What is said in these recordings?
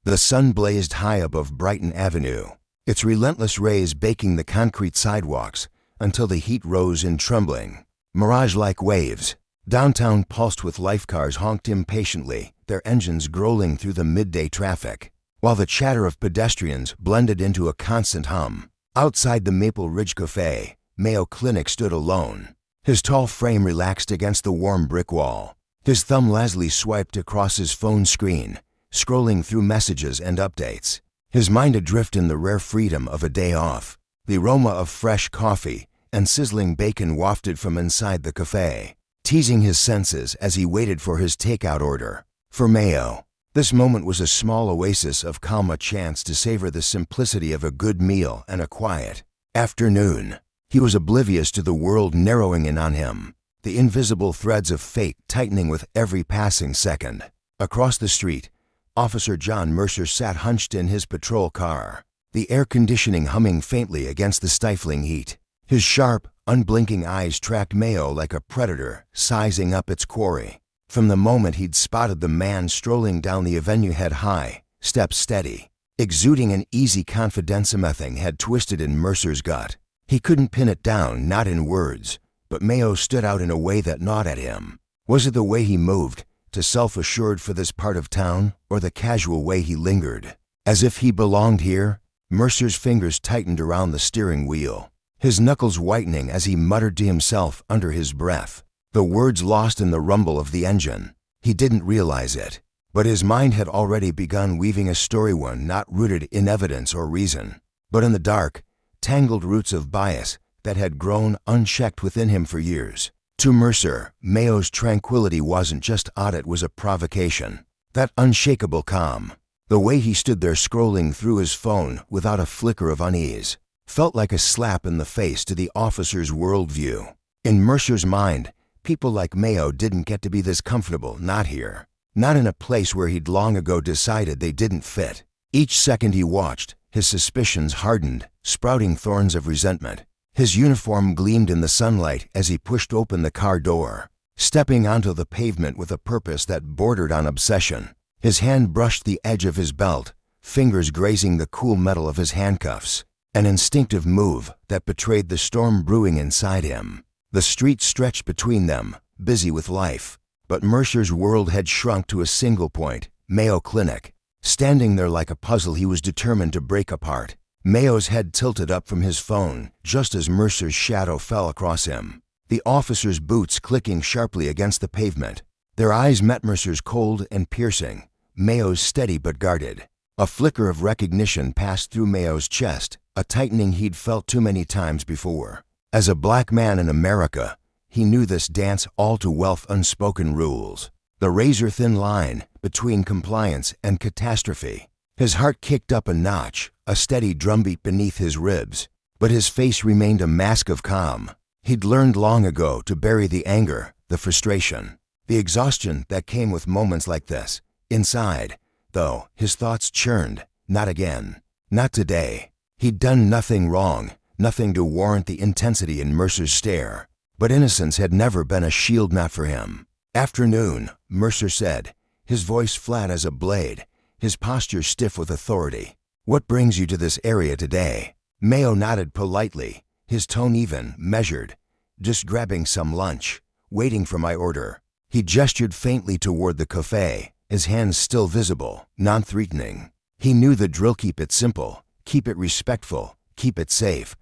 The sun blazed high above Brighton Avenue, its relentless rays baking the concrete sidewalks until the heat rose in trembling, mirage-like waves. Downtown pulsed with life. Cars honked impatiently, their engines growling through the midday traffic, while the chatter of pedestrians blended into a constant hum. Outside the Maple Ridge Cafe, Mayo Clinic stood alone, his tall frame relaxed against the warm brick wall. His thumb lazily swiped across his phone screen, scrolling through messages and updates, his mind adrift in the rare freedom of a day off. The aroma of fresh coffee and sizzling bacon wafted from inside the cafe, teasing his senses as he waited for his takeout order. For Mayo, this moment was a small oasis of calm, a chance to savor the simplicity of a good meal and a quiet afternoon. He was oblivious to the world narrowing in on him, the invisible threads of fate tightening with every passing second. Across the street, Officer John Mercer sat hunched in his patrol car, the air conditioning humming faintly against the stifling heat. His sharp, unblinking eyes tracked Mayo like a predator sizing up its quarry. From the moment he'd spotted the man strolling down the avenue head high, step steady, exuding an easy confidence, something had twisted in Mercer's gut. He couldn't pin it down, not in words, but Mayo stood out in a way that gnawed at him. Was it the way he moved, too self-assured for this part of town, or the casual way he lingered, as if he belonged here? Mercer's fingers tightened around the steering wheel, his knuckles whitening as he muttered to himself under his breath, the words lost in the rumble of the engine. He didn't realize it, but his mind had already begun weaving a story, one not rooted in evidence or reason, but in the dark, tangled roots of bias that had grown unchecked within him for years. To Mercer, Mayo's tranquility wasn't just odd, it was a provocation. That unshakable calm, the way he stood there scrolling through his phone without a flicker of unease, felt like a slap in the face to the officer's worldview. In Mercer's mind, people like Mayo didn't get to be this comfortable, not here, not in a place where he'd long ago decided they didn't fit. Each second he watched, his suspicions hardened, sprouting thorns of resentment. His uniform gleamed in the sunlight as he pushed open the car door, stepping onto the pavement with a purpose that bordered on obsession. His hand brushed the edge of his belt, fingers grazing the cool metal of his handcuffs, an instinctive move that betrayed the storm brewing inside him. The street stretched between them, busy with life, but Mercer's world had shrunk to a single point, Mayo Clinic. Standing there like a puzzle he was determined to break apart. Mayo's head tilted up from his phone just as Mercer's shadow fell across him, the officer's boots clicking sharply against the pavement. Their eyes met, Mercer's cold and piercing, Mayo's steady but guarded. A flicker of recognition passed through Mayo's chest, a tightening he'd felt too many times before. As a black man in America, he knew this dance all too well, unspoken rules, the razor-thin line between compliance and catastrophe. His heart kicked up a notch, a steady drumbeat beneath his ribs, but his face remained a mask of calm. He'd learned long ago to bury the anger, the frustration, the exhaustion that came with moments like this. Inside, though, his thoughts churned. Not again. Not today. He'd done nothing wrong, nothing to warrant the intensity in Mercer's stare, but innocence had never been a shield, not for him. "Afternoon," Mercer said, his voice flat as a blade, his posture stiff with authority. "What brings you to this area today?" Mayo nodded politely, his tone even, measured. "Just grabbing some lunch, waiting for my order." He gestured faintly toward the cafe, his hands still visible, non-threatening. He knew the drill: keep it simple, keep it respectful, keep it safe.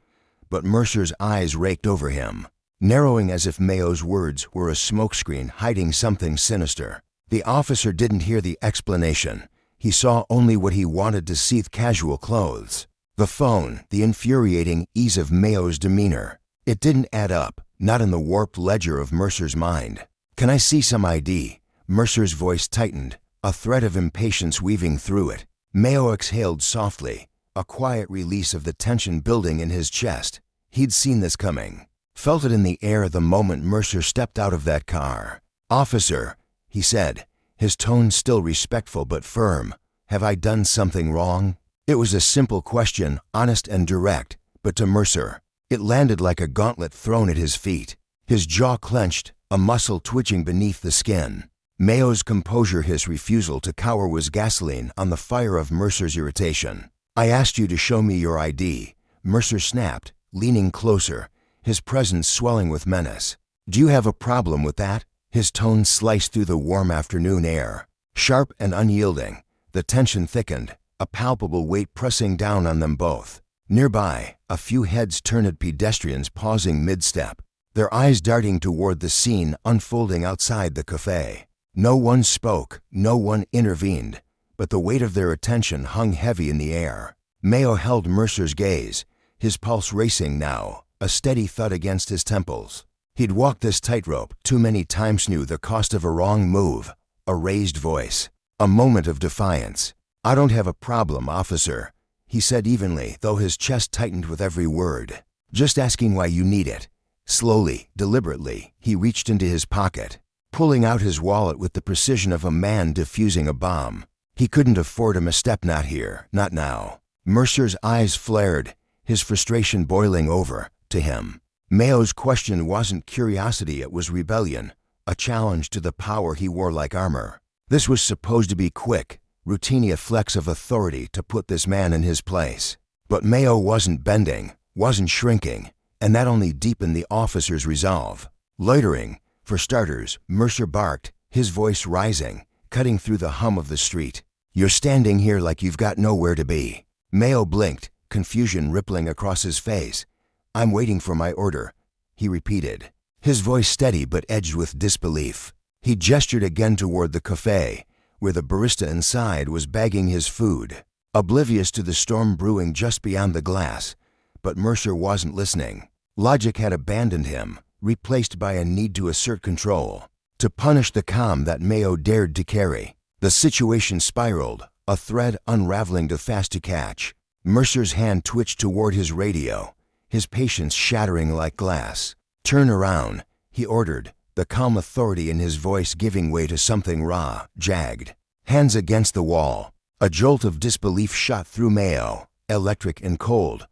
But Mercer's eyes raked over him, narrowing as if Mayo's words were a smokescreen hiding something sinister. The officer didn't hear the explanation. He saw only what he wanted to see: casual clothes. The phone, the infuriating ease of Mayo's demeanor. It didn't add up, not in the warped ledger of Mercer's mind. "Can I see some ID?" Mercer's voice tightened, a thread of impatience weaving through it. Mayo exhaled softly, a quiet release of the tension building in his chest. He'd seen this coming, felt it in the air the moment Mercer stepped out of that car. "Officer," he said, his tone still respectful but firm, "have I done something wrong?" It was a simple question, honest and direct, but to Mercer, it landed like a gauntlet thrown at his feet. His jaw clenched, a muscle twitching beneath the skin. Mayo's composure, his refusal to cower, was gasoline on the fire of Mercer's irritation. "I asked you to show me your ID," Mercer snapped, leaning closer, his presence swelling with menace. "Do you have a problem with that?" His tone sliced through the warm afternoon air. Sharp and unyielding, the tension thickened, a palpable weight pressing down on them both. Nearby, a few heads turned at pedestrians pausing mid-step, their eyes darting toward the scene unfolding outside the cafe. No one spoke, no one intervened, but the weight of their attention hung heavy in the air. Mayo held Mercer's gaze, his pulse racing now, a steady thud against his temples. He'd walked this tightrope too many times, knew the cost of a wrong move. A raised voice, a moment of defiance. "I don't have a problem, officer," he said evenly, though his chest tightened with every word. "Just asking why you need it." Slowly, deliberately, he reached into his pocket, pulling out his wallet with the precision of a man defusing a bomb. He couldn't afford a misstep, not here, not now. Mercer's eyes flared, his frustration boiling over to him. Mayo's question wasn't curiosity, it was rebellion, a challenge to the power he wore like armor. This was supposed to be quick, routine, a flex of authority to put this man in his place. But Mayo wasn't bending, wasn't shrinking, and that only deepened the officer's resolve. Loitering, for starters, Mercer barked, his voice rising, cutting through the hum of the street. "You're standing here like you've got nowhere to be." Mayo blinked, confusion rippling across his face. "I'm waiting for my order," he repeated, his voice steady but edged with disbelief. He gestured again toward the cafe, where the barista inside was bagging his food, oblivious to the storm brewing just beyond the glass. But Mercer wasn't listening. Logic had abandoned him, replaced by a need to assert control, to punish the calm that Mayo dared to carry. The situation spiraled, a thread unraveling too fast to catch. Mercer's hand twitched toward his radio, his patience shattering like glass. "Turn around," he ordered, the calm authority in his voice giving way to something raw, jagged. Hands against the wall. A jolt of disbelief shot through Mayo, electric and cold.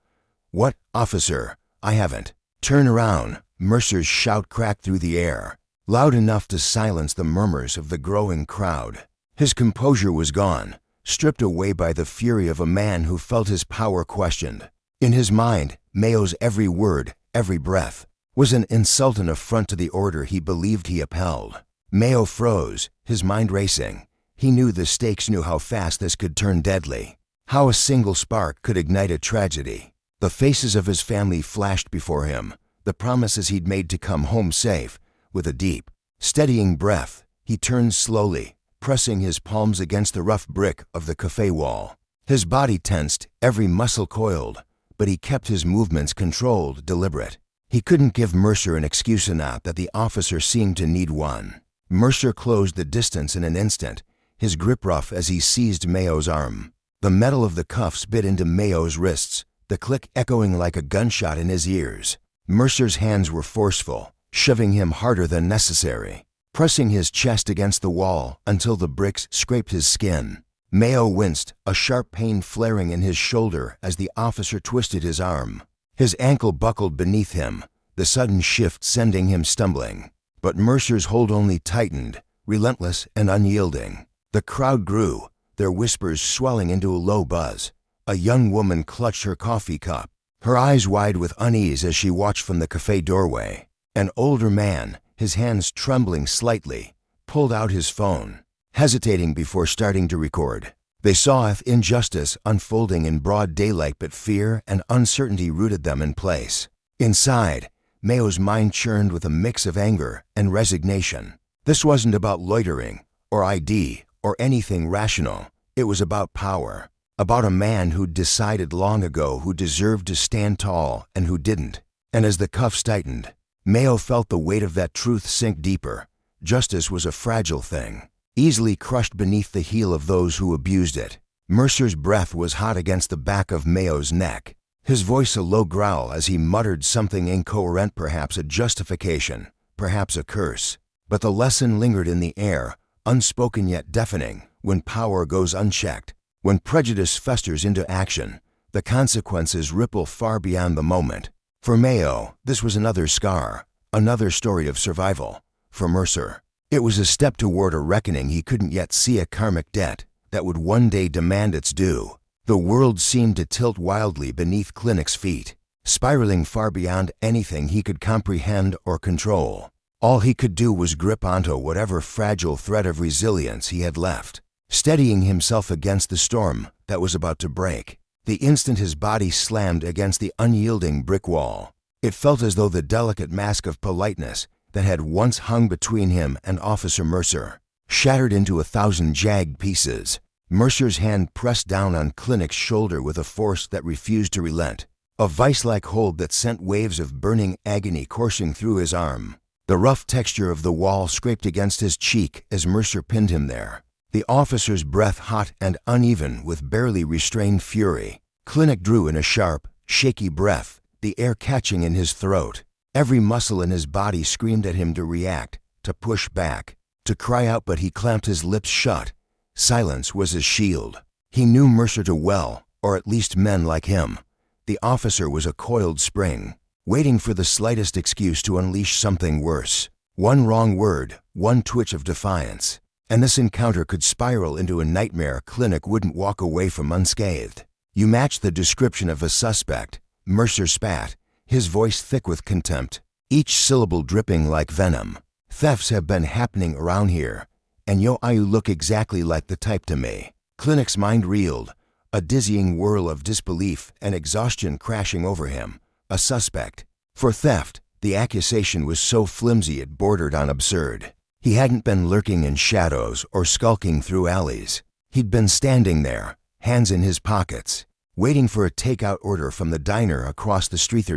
"What, officer? I haven't." "Turn around." Mercer's shout cracked through the air, loud enough to silence the murmurs of the growing crowd. His composure was gone, stripped away by the fury of a man who felt his power questioned. In his mind, Mayo's every word, every breath, was an insult and affront to the order he believed he upheld. Mayo froze, his mind racing. He knew the stakes, knew how fast this could turn deadly, how a single spark could ignite a tragedy. The faces of his family flashed before him, the promises he'd made to come home safe. With a deep, steadying breath, he turned slowly, pressing his palms against the rough brick of the cafe wall. His body tensed, every muscle coiled, but he kept his movements controlled, deliberate. He couldn't give Mercer an excuse, enough that the officer seemed to need one. Mercer closed the distance in an instant, his grip rough as he seized Mayo's arm. The metal of the cuffs bit into Mayo's wrists, the click echoing like a gunshot in his ears. Mercer's hands were forceful, shoving him harder than necessary, pressing his chest against the wall until the bricks scraped his skin. Mayo winced, a sharp pain flaring in his shoulder as the officer twisted his arm. His ankle buckled beneath him, the sudden shift sending him stumbling. But Mercer's hold only tightened, relentless and unyielding. The crowd grew, their whispers swelling into a low buzz. A young woman clutched her coffee cup, her eyes wide with unease as she watched from the cafe doorway. An older man, his hands trembling slightly, pulled out his phone, hesitating before starting to record. They saw injustice unfolding in broad daylight, but fear and uncertainty rooted them in place. Inside, Mayo's mind churned with a mix of anger and resignation. This wasn't about loitering, or ID, or anything rational. It was about power, about a man who'd decided long ago who deserved to stand tall and who didn't. And as the cuffs tightened, Mayo felt the weight of that truth sink deeper. Justice was a fragile thing, easily crushed beneath the heel of those who abused it. Mercer's breath was hot against the back of Mayo's neck, his voice a low growl as he muttered something incoherent, perhaps a justification, perhaps a curse. But the lesson lingered in the air, unspoken yet deafening. When power goes unchecked, when prejudice festers into action, the consequences ripple far beyond the moment. For Mayo, this was another scar, another story of survival. For Mercer, It was a step toward a reckoning he couldn't yet see, a karmic debt that would one day demand its due. The world seemed to tilt wildly beneath Clinic's feet, spiraling far beyond anything he could comprehend or control. All he could do was grip onto whatever fragile thread of resilience he had left, steadying himself against the storm that was about to break. The instant his body slammed against the unyielding brick wall, it felt as though the delicate mask of politeness that had once hung between him and Officer Mercer shattered into 1,000 jagged pieces. Mercer's hand pressed down on Clinic's shoulder with a force that refused to relent, a vice-like hold that sent waves of burning agony coursing through his arm. The rough texture of the wall scraped against his cheek as Mercer pinned him there, the officer's breath hot and uneven with barely restrained fury. Clinic drew in a sharp, shaky breath, the air catching in his throat. Every muscle in his body screamed at him to react, to push back, to cry out, but he clamped his lips shut. Silence was his shield. He knew Mercer too well, or at least men like him. The officer was a coiled spring, waiting for the slightest excuse to unleash something worse. One wrong word, one twitch of defiance, and this encounter could spiral into a nightmare Clinic wouldn't walk away from unscathed. "You match the description of a suspect," Mercer spat, his voice thick with contempt, each syllable dripping like venom. "Thefts have been happening around here, and you look exactly like the type to me." Clinic's mind reeled, a dizzying whirl of disbelief and exhaustion crashing over him. A suspect for theft. The accusation was so flimsy it bordered on absurd. He hadn't been lurking in shadows or skulking through alleys. He'd been standing there, hands in his pockets, waiting for a takeout order from the diner across the street.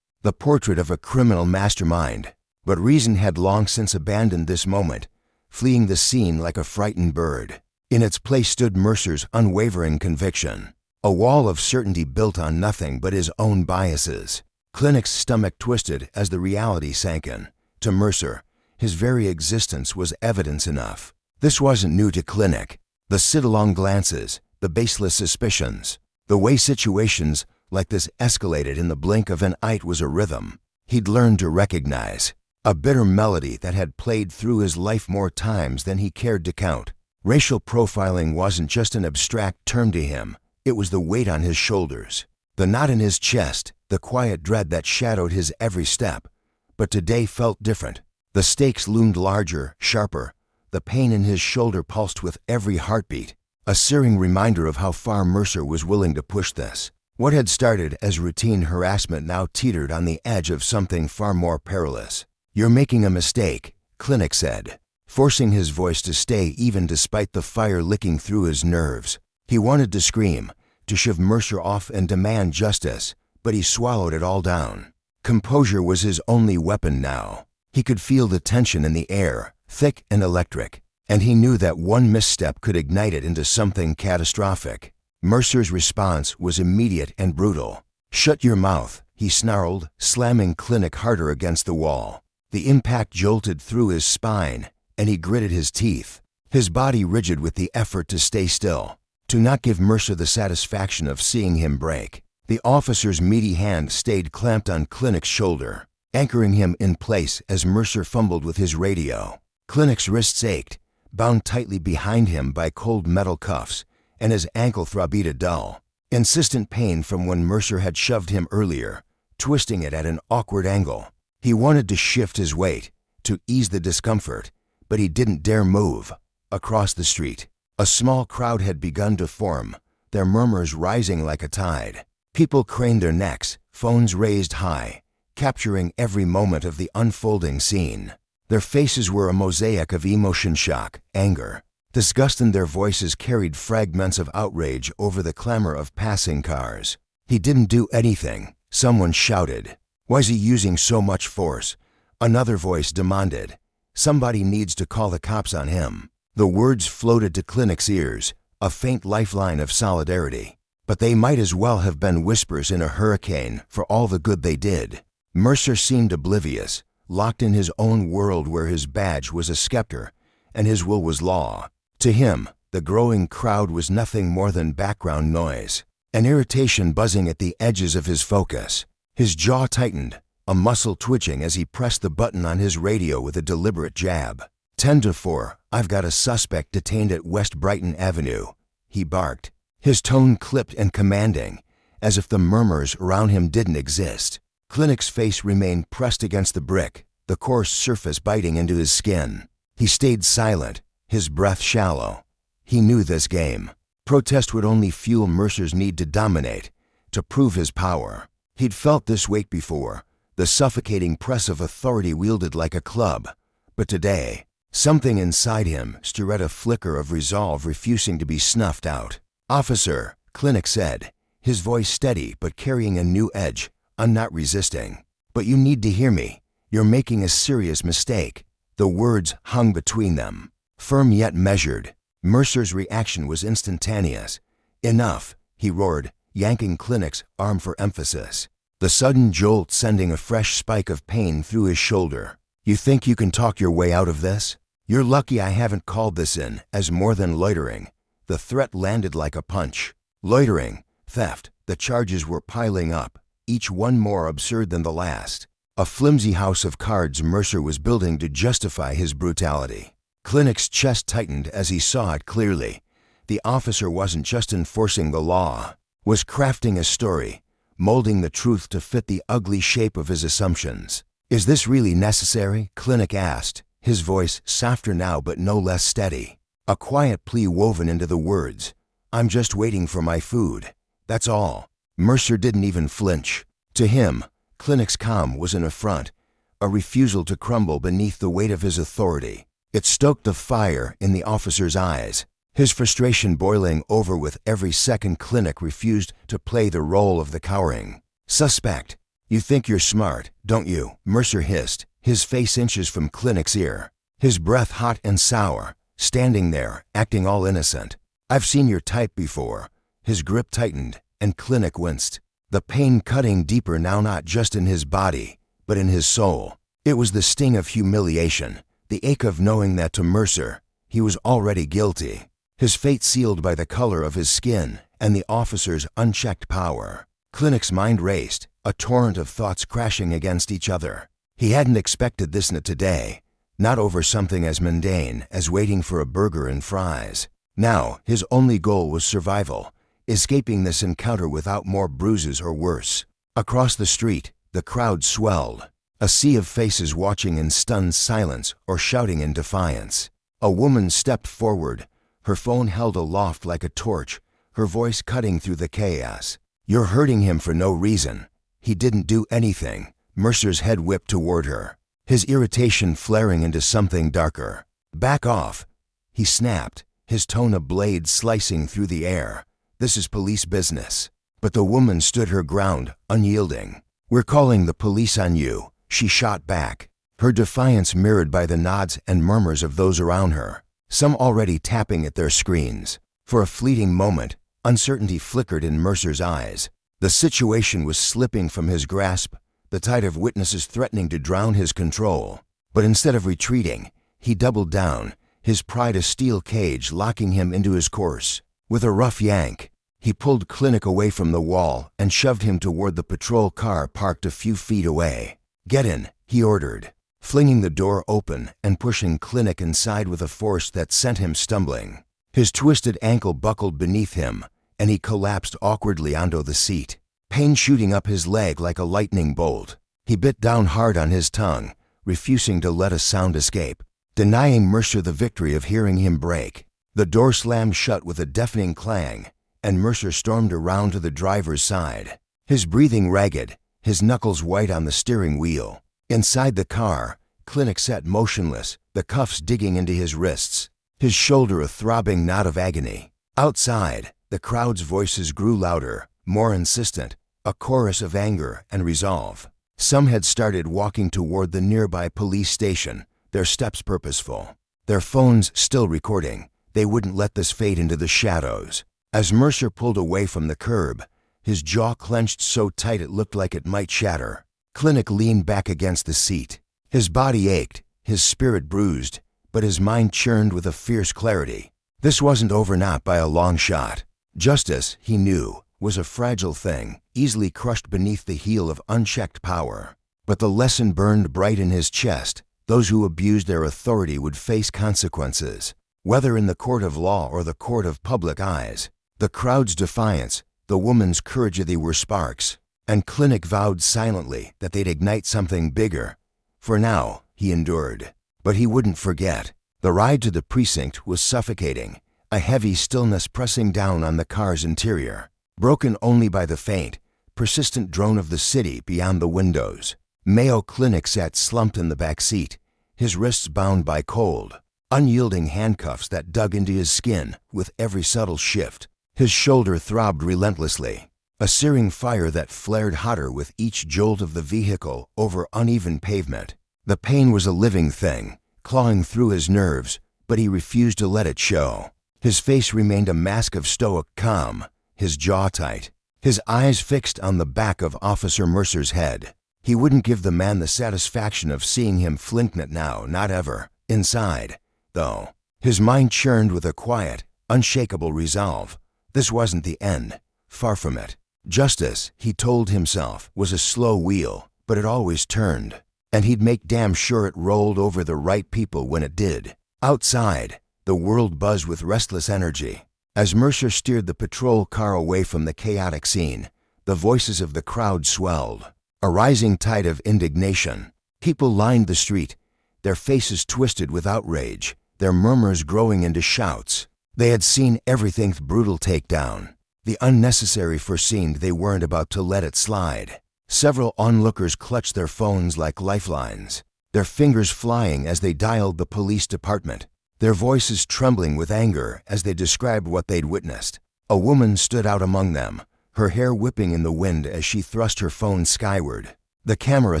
The portrait of a criminal mastermind. But reason had long since abandoned this moment, fleeing the scene like a frightened bird. In its place stood Mercer's unwavering conviction, a wall of certainty built on nothing but his own biases. Clinic's stomach twisted as the reality sank in. To Mercer, his very existence was evidence enough. This wasn't new to Clinic. The sit-along glances, the baseless suspicions, the way situations like this escalated in the blink of an eye was a rhythm he'd learned to recognize, a bitter melody that had played through his life more times than he cared to count. Racial profiling wasn't just an abstract term to him, it was the weight on his shoulders, the knot in his chest, the quiet dread that shadowed his every step. But today felt different. The stakes loomed larger, sharper. The pain in his shoulder pulsed with every heartbeat, a searing reminder of how far Mercer was willing to push this. What had started as routine harassment now teetered on the edge of something far more perilous. "You're making a mistake," Clinic said, forcing his voice to stay even despite the fire licking through his nerves. He wanted to scream, to shove Mercer off and demand justice, but he swallowed it all down. Composure was his only weapon now. He could feel the tension in the air, thick and electric, and he knew that one misstep could ignite it into something catastrophic. Mercer's response was immediate and brutal. "Shut your mouth," he snarled, slamming Clinic harder against the wall. The impact jolted through his spine, and he gritted his teeth, his body rigid with the effort to stay still, to not give Mercer the satisfaction of seeing him break. The officer's meaty hand stayed clamped on Clinic's shoulder, anchoring him in place as Mercer fumbled with his radio. Clinic's wrists ached, bound tightly behind him by cold metal cuffs, and his ankle throbbed a dull, insistent pain from when Mercer had shoved him earlier, twisting it at an awkward angle. He wanted to shift his weight, to ease the discomfort, but he didn't dare move. Across the street, a small crowd had begun to form, their murmurs rising like a tide. People craned their necks, phones raised high, capturing every moment of the unfolding scene. Their faces were a mosaic of emotion: shock, anger, disgust, and their voices carried fragments of outrage over the clamor of passing cars. "He didn't do anything," someone shouted. "Why's he using so much force?" Another voice demanded. "Somebody needs to call the cops on him." The words floated to Clinic's ears, a faint lifeline of solidarity. But they might as well have been whispers in a hurricane for all the good they did. Mercer seemed oblivious, locked in his own world where his badge was a scepter and his will was law. To him, the growing crowd was nothing more than background noise, an irritation buzzing at the edges of his focus. His jaw tightened, a muscle twitching as he pressed the button on his radio with a deliberate jab. 10 to 4, I've got a suspect detained at West Brighton Avenue, he barked, his tone clipped and commanding, as if the murmurs around him didn't exist. Clinic's face remained pressed against the brick, the coarse surface biting into his skin. He stayed silent, his breath shallow. He knew this game. Protest would only fuel Mercer's need to dominate, to prove his power. He'd felt this weight before, the suffocating press of authority wielded like a club. But today, something inside him stirred a flicker of resolve refusing to be snuffed out. "Officer," Clinic said, his voice steady but carrying a new edge. "I'm not resisting. But you need to hear me. You're making a serious mistake." The words hung between them, firm yet measured. Mercer's reaction was instantaneous. "Enough," he roared, yanking Clinic's arm for emphasis, the sudden jolt sending a fresh spike of pain through his shoulder. "You think you can talk your way out of this? You're lucky I haven't called this in as more than loitering." The threat landed like a punch. Loitering, theft, the charges were piling up, each one more absurd than the last. A flimsy house of cards Mercer was building to justify his brutality. Clinic's chest tightened as he saw it clearly. The officer wasn't just enforcing the law, was crafting a story, molding the truth to fit the ugly shape of his assumptions. "Is this really necessary?" Clinic asked, his voice softer now but no less steady. A quiet plea woven into the words. "I'm just waiting for my food. That's all." Mercer didn't even flinch. To him, Clinic's calm was an affront, a refusal to crumble beneath the weight of his authority. It stoked the fire in the officer's eyes, his frustration boiling over with every second Clinic refused to play the role of the cowering suspect. "You think you're smart, don't you?" Mercer hissed, his face inches from Clinic's ear, his breath hot and sour, standing there, acting all innocent. "I've seen your type before." His grip tightened, and Clinic winced, the pain cutting deeper now, not just in his body, but in his soul. It was the sting of humiliation, the ache of knowing that to Mercer, he was already guilty, his fate sealed by the color of his skin and the officer's unchecked power. Clinic's mind raced, a torrent of thoughts crashing against each other. He hadn't expected this today, not over something as mundane as waiting for a burger and fries. Now, his only goal was survival, escaping this encounter without more bruises or worse. Across the street, the crowd swelled, a sea of faces watching in stunned silence or shouting in defiance. A woman stepped forward, her phone held aloft like a torch, her voice cutting through the chaos. "You're hurting him for no reason. He didn't do anything." Mercer's head whipped toward her, his irritation flaring into something darker. "Back off," he snapped, his tone a blade slicing through the air. "This is police business." But the woman stood her ground, unyielding. "We're calling the police on you," she shot back, her defiance mirrored by the nods and murmurs of those around her, some already tapping at their screens. For a fleeting moment, uncertainty flickered in Mercer's eyes. The situation was slipping from his grasp, the tide of witnesses threatening to drown his control. But instead of retreating, he doubled down, his pride a steel cage locking him into his course. With a rough yank, he pulled Clinic away from the wall and shoved him toward the patrol car parked a few feet away. "Get in," he ordered, flinging the door open and pushing Clinic inside with a force that sent him stumbling. His twisted ankle buckled beneath him, and he collapsed awkwardly onto the seat, pain shooting up his leg like a lightning bolt. He bit down hard on his tongue, refusing to let a sound escape, denying Mercer the victory of hearing him break. The door slammed shut with a deafening clang, and Mercer stormed around to the driver's side, his breathing ragged, his knuckles white on the steering wheel. Inside the car, Clinic sat motionless, the cuffs digging into his wrists, his shoulder a throbbing knot of agony. Outside, the crowd's voices grew louder, more insistent, a chorus of anger and resolve. Some had started walking toward the nearby police station, their steps purposeful, their phones still recording. They wouldn't let this fade into the shadows. As Mercer pulled away from the curb, his jaw clenched so tight it looked like it might shatter. Clinic leaned back against the seat. His body ached, his spirit bruised, but his mind churned with a fierce clarity. This wasn't over, not by a long shot. Justice, he knew, was a fragile thing, easily crushed beneath the heel of unchecked power. But the lesson burned bright in his chest, Those who abused their authority would face consequences, whether in the court of law or the court of public eyes. The crowd's defiance, the woman's courage, they were sparks, and Clinic vowed silently that they'd ignite something bigger. For now, he endured. But he wouldn't forget. The ride to the precinct was suffocating, a heavy stillness pressing down on the car's interior, broken only by the faint, persistent drone of the city beyond the windows. Mayo Clinic sat slumped in the back seat, his wrists bound by cold, unyielding handcuffs that dug into his skin with every subtle shift. His shoulder throbbed relentlessly, a searing fire that flared hotter with each jolt of the vehicle over uneven pavement. The pain was a living thing, clawing through his nerves, but he refused to let it show. His face remained a mask of stoic calm, his jaw tight, his eyes fixed on the back of Officer Mercer's head. He wouldn't give the man the satisfaction of seeing him flinch now, not ever. Inside, though, his mind churned with a quiet, unshakable resolve. This wasn't the end, far from it. Justice, he told himself, was a slow wheel, but it always turned, and he'd make damn sure it rolled over the right people when it did. Outside, the world buzzed with restless energy. As Mercer steered the patrol car away from the chaotic scene, the voices of the crowd swelled, a rising tide of indignation. People lined the street, their faces twisted with outrage, their murmurs growing into shouts. They had seen everything's brutal takedown, the unnecessary foreseen. They weren't about to let it slide. Several onlookers clutched their phones like lifelines, their fingers flying as they dialed the police department, their voices trembling with anger as they described what they'd witnessed. A woman stood out among them, her hair whipping in the wind as she thrust her phone skyward, the camera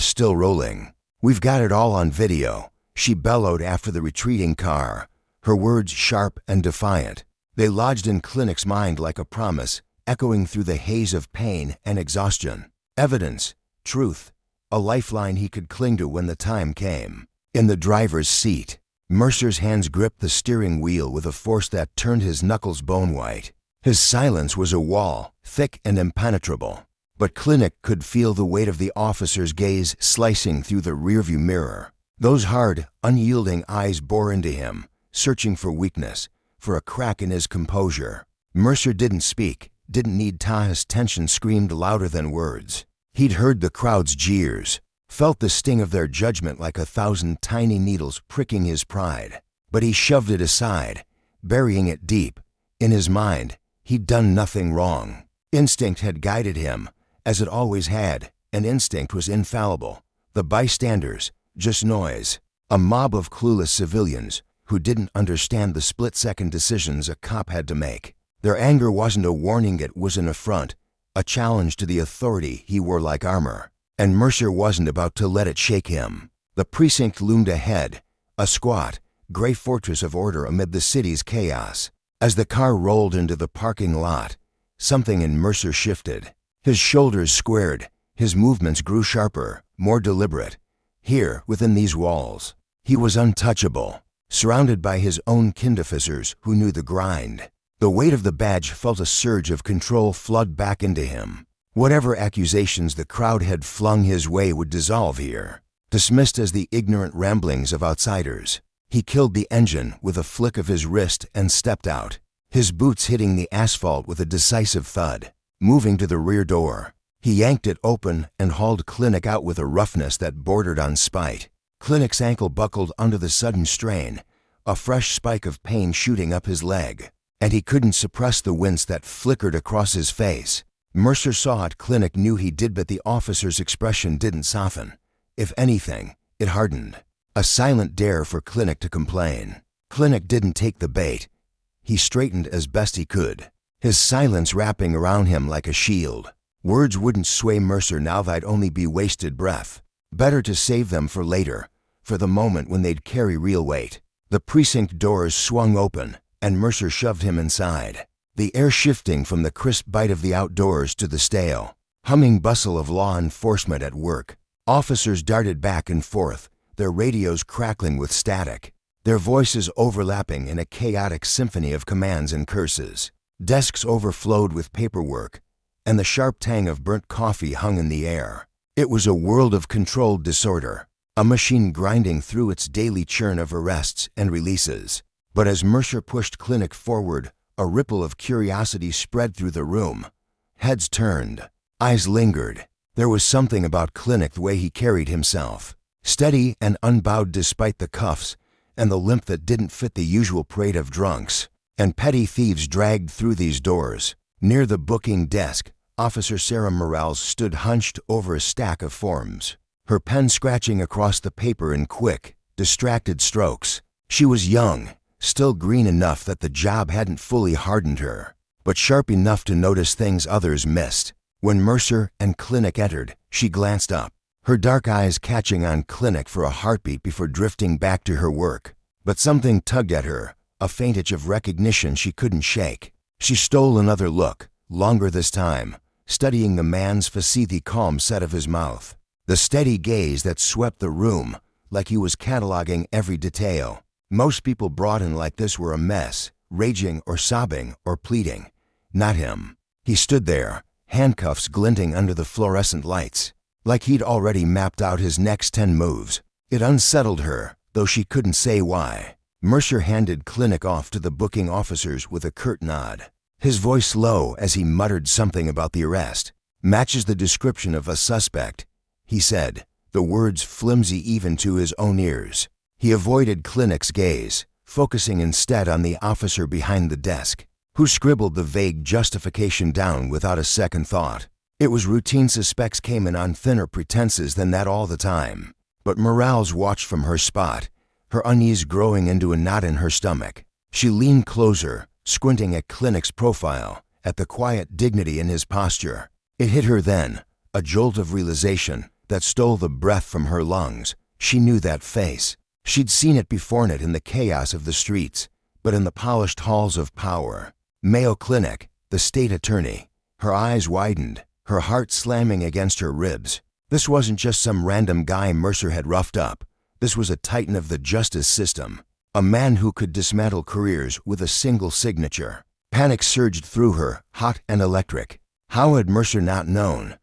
still rolling. "We've got it all on video," she bellowed after the retreating car, her words sharp and defiant. They lodged in Clinic's mind like a promise, echoing through the haze of pain and exhaustion. Evidence, truth, a lifeline he could cling to when the time came. In the driver's seat, Mercer's hands gripped the steering wheel with a force that turned his knuckles bone white. His silence was a wall, thick and impenetrable, but Clinic could feel the weight of the officer's gaze slicing through the rearview mirror. Those hard, unyielding eyes bore into him, searching for weakness, for a crack in his composure. Mercer didn't speak, didn't need to. His tension screamed louder than words. He'd heard the crowd's jeers, felt the sting of their judgment like 1,000 tiny needles pricking his pride. But he shoved it aside, burying it deep. In his mind, he'd done nothing wrong. Instinct had guided him, as it always had, and instinct was infallible. The bystanders, just noise, a mob of clueless civilians who didn't understand the split-second decisions a cop had to make. Their anger wasn't a warning, it was an affront, a challenge to the authority he wore like armor. And Mercer wasn't about to let it shake him. The precinct loomed ahead, a squat, gray fortress of order amid the city's chaos. As the car rolled into the parking lot, something in Mercer shifted. His shoulders squared, his movements grew sharper, more deliberate. Here, within these walls, he was untouchable, surrounded by his own kindofficers who knew the grind. The weight of the badge felt a surge of control flood back into him. Whatever accusations the crowd had flung his way would dissolve here, dismissed as the ignorant ramblings of outsiders. He killed the engine with a flick of his wrist and stepped out, his boots hitting the asphalt with a decisive thud. Moving to the rear door, he yanked it open and hauled Clinic out with a roughness that bordered on spite. Clinic's ankle buckled under the sudden strain, a fresh spike of pain shooting up his leg, and he couldn't suppress the wince that flickered across his face. Mercer saw it, Clinic knew he did, but the officer's expression didn't soften. If anything, it hardened. A silent dare for Clinic to complain. Clinic didn't take the bait. He straightened as best he could, his silence wrapping around him like a shield. Words wouldn't sway Mercer now, they'd only be wasted breath. Better to save them for later, for the moment when they'd carry real weight. The precinct doors swung open, and Mercer shoved him inside, the air shifting from the crisp bite of the outdoors to the stale, humming bustle of law enforcement at work. Officers darted back and forth, their radios crackling with static, their voices overlapping in a chaotic symphony of commands and curses. Desks overflowed with paperwork, and the sharp tang of burnt coffee hung in the air. It was a world of controlled disorder, a machine grinding through its daily churn of arrests and releases. But as Mercer pushed Clinic forward, a ripple of curiosity spread through the room. Heads turned, eyes lingered. There was something about Clinic, the way he carried himself, steady and unbowed despite the cuffs and the limp that didn't fit the usual parade of drunks and petty thieves dragged through these doors. Near the booking desk, Officer Sarah Morales stood hunched over a stack of forms, her pen scratching across the paper in quick, distracted strokes. She was young, still green enough that the job hadn't fully hardened her, but sharp enough to notice things others missed. When Mercer and Clinic entered, she glanced up, her dark eyes catching on Clinic for a heartbeat before drifting back to her work. But something tugged at her, a faint itch of recognition she couldn't shake. She stole another look, longer this time, studying the man's facethy calm set of his mouth, the steady gaze that swept the room like he was cataloging every detail. Most people brought in like this were a mess, raging or sobbing or pleading. Not him. He stood there, handcuffs glinting under the fluorescent lights, like he'd already mapped out his next 10 moves. It unsettled her, though she couldn't say why. Mercer handed Clinic off to the booking officers with a curt nod, his voice low as he muttered something about the arrest. "Matches the description of a suspect," he said, the words flimsy even to his own ears. He avoided Clinic's gaze, focusing instead on the officer behind the desk, who scribbled the vague justification down without a second thought. It was routine. Suspects came in on thinner pretenses than that all the time. But Morales watched from her spot, her unease growing into a knot in her stomach. She leaned closer, squinting at Clinic's profile, at the quiet dignity in his posture. It hit her then, a jolt of realization that stole the breath from her lungs. She knew that face. She'd seen it before, not in the chaos of the streets, but in the polished halls of power. Mayo Clinic, the state attorney. Her eyes widened, her heart slamming against her ribs. This wasn't just some random guy Mercer had roughed up. This was a titan of the justice system, a man who could dismantle careers with a single signature. Panic surged through her, hot and electric. How had Mercer not known?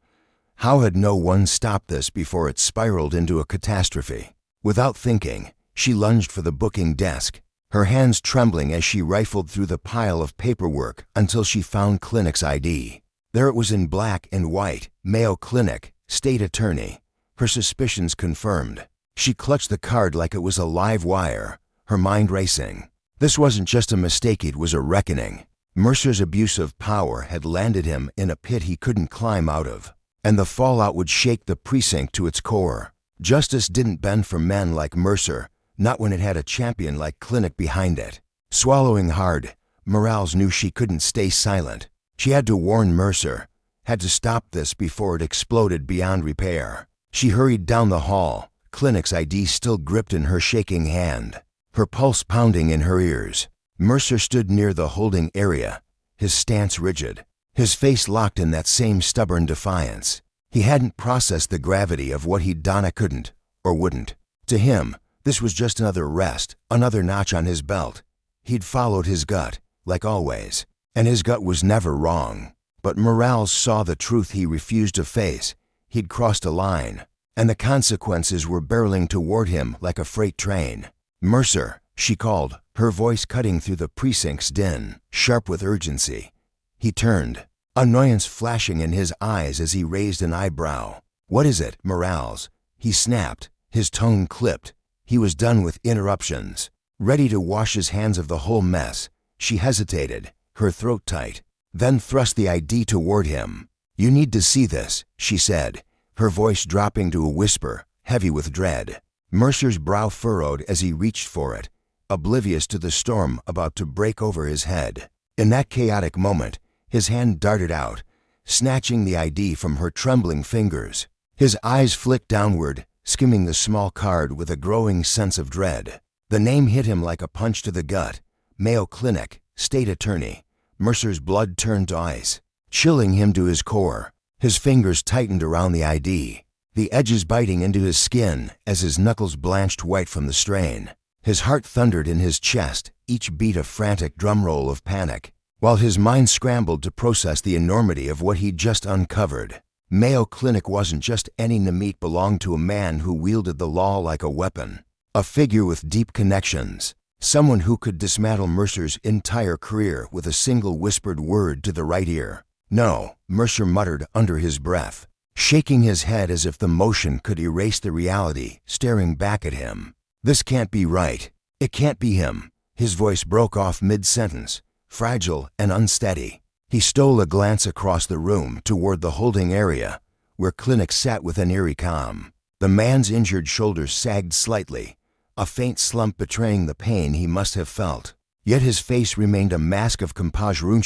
How had no one stopped this before it spiraled into a catastrophe? Without thinking, she lunged for the booking desk, her hands trembling as she rifled through the pile of paperwork until she found Clinic's ID. There it was in black and white, Mayo Clinic, state attorney. Her suspicions confirmed. She clutched the card like it was a live wire, her mind racing. This wasn't just a mistake, it was a reckoning. Mercer's abuse of power had landed him in a pit he couldn't climb out of, and the fallout would shake the precinct to its core. Justice didn't bend for men like Mercer, not when it had a champion like Clinic behind it. Swallowing hard, Morales knew she couldn't stay silent. She had to warn Mercer, had to stop this before it exploded beyond repair. She hurried down the hall, Clinic's ID still gripped in her shaking hand, her pulse pounding in her ears. Mercer stood near the holding area, his stance rigid, his face locked in that same stubborn defiance. He hadn't processed the gravity of what he'd done. Couldn't, or wouldn't. To him, this was just another arrest, another notch on his belt. He'd followed his gut, like always, and his gut was never wrong. But Morales saw the truth he refused to face. He'd crossed a line, and the consequences were barreling toward him like a freight train. "Mercer," she called, her voice cutting through the precinct's din, sharp with urgency. He turned, annoyance flashing in his eyes as he raised an eyebrow. "What is it, Morales?" he snapped, his tone clipped. He was done with interruptions, ready to wash his hands of the whole mess. She hesitated, her throat tight, then thrust the ID toward him. "You need to see this," she said, her voice dropping to a whisper, heavy with dread. Mercer's brow furrowed as he reached for it, oblivious to the storm about to break over his head. In that chaotic moment, his hand darted out, snatching the ID from her trembling fingers. His eyes flicked downward, skimming the small card with a growing sense of dread. The name hit him like a punch to the gut. Mayo Clinic, state attorney. Mercer's blood turned to ice, chilling him to his core. His fingers tightened around the ID, the edges biting into his skin as his knuckles blanched white from the strain. His heart thundered in his chest, each beat a frantic drumroll of panic, while his mind scrambled to process the enormity of what he'd just uncovered. Mayo Clinic wasn't just any NMET belonged to a man who wielded the law like a weapon. A figure with deep connections. Someone who could dismantle Mercer's entire career with a single whispered word to the right ear. No, Mercer muttered under his breath, shaking his head as if the motion could erase the reality staring back at him. This can't be right. It can't be him. His voice broke off mid-sentence, fragile and unsteady. He stole a glance across the room toward the holding area, where Clinic sat with an eerie calm. The man's injured shoulders sagged slightly, a faint slump betraying the pain he must have felt. Yet his face remained a mask of composure,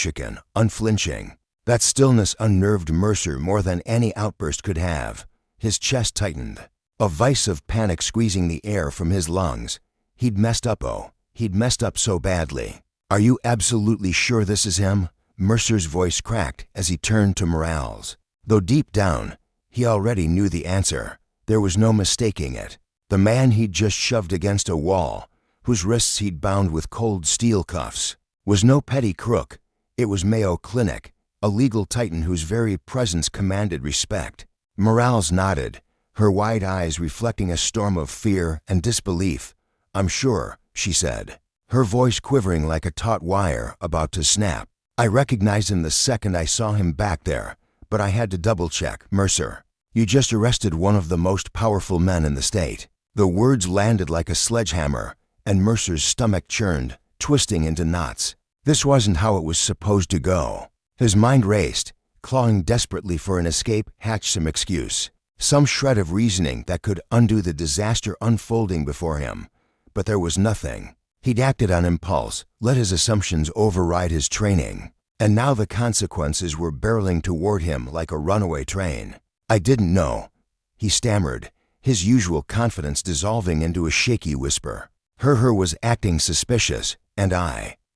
unflinching. That stillness unnerved Mercer more than any outburst could have. His chest tightened, a vice of panic squeezing the air from his lungs. He'd messed up, he'd messed up so badly. Are you absolutely sure this is him? Mercer's voice cracked as he turned to Morales. Though deep down, he already knew the answer. There was no mistaking it. The man he'd just shoved against a wall, whose wrists he'd bound with cold steel cuffs, was no petty crook. It was Mayo Clinic, a legal titan whose very presence commanded respect. Morales nodded, her wide eyes reflecting a storm of fear and disbelief. I'm sure, she said, her voice quivering like a taut wire about to snap. I recognized him the second I saw him back there, but I had to double-check. Mercer, you just arrested one of the most powerful men in the state. The words landed like a sledgehammer, and Mercer's stomach churned, twisting into knots. This wasn't how it was supposed to go. His mind raced, clawing desperately for an escape, hatched some excuse, some shred of reasoning that could undo the disaster unfolding before him. But there was nothing. He'd acted on impulse, let his assumptions override his training, and now the consequences were barreling toward him like a runaway train. I didn't know, he stammered, his usual confidence dissolving into a shaky whisper. Her was acting suspicious, and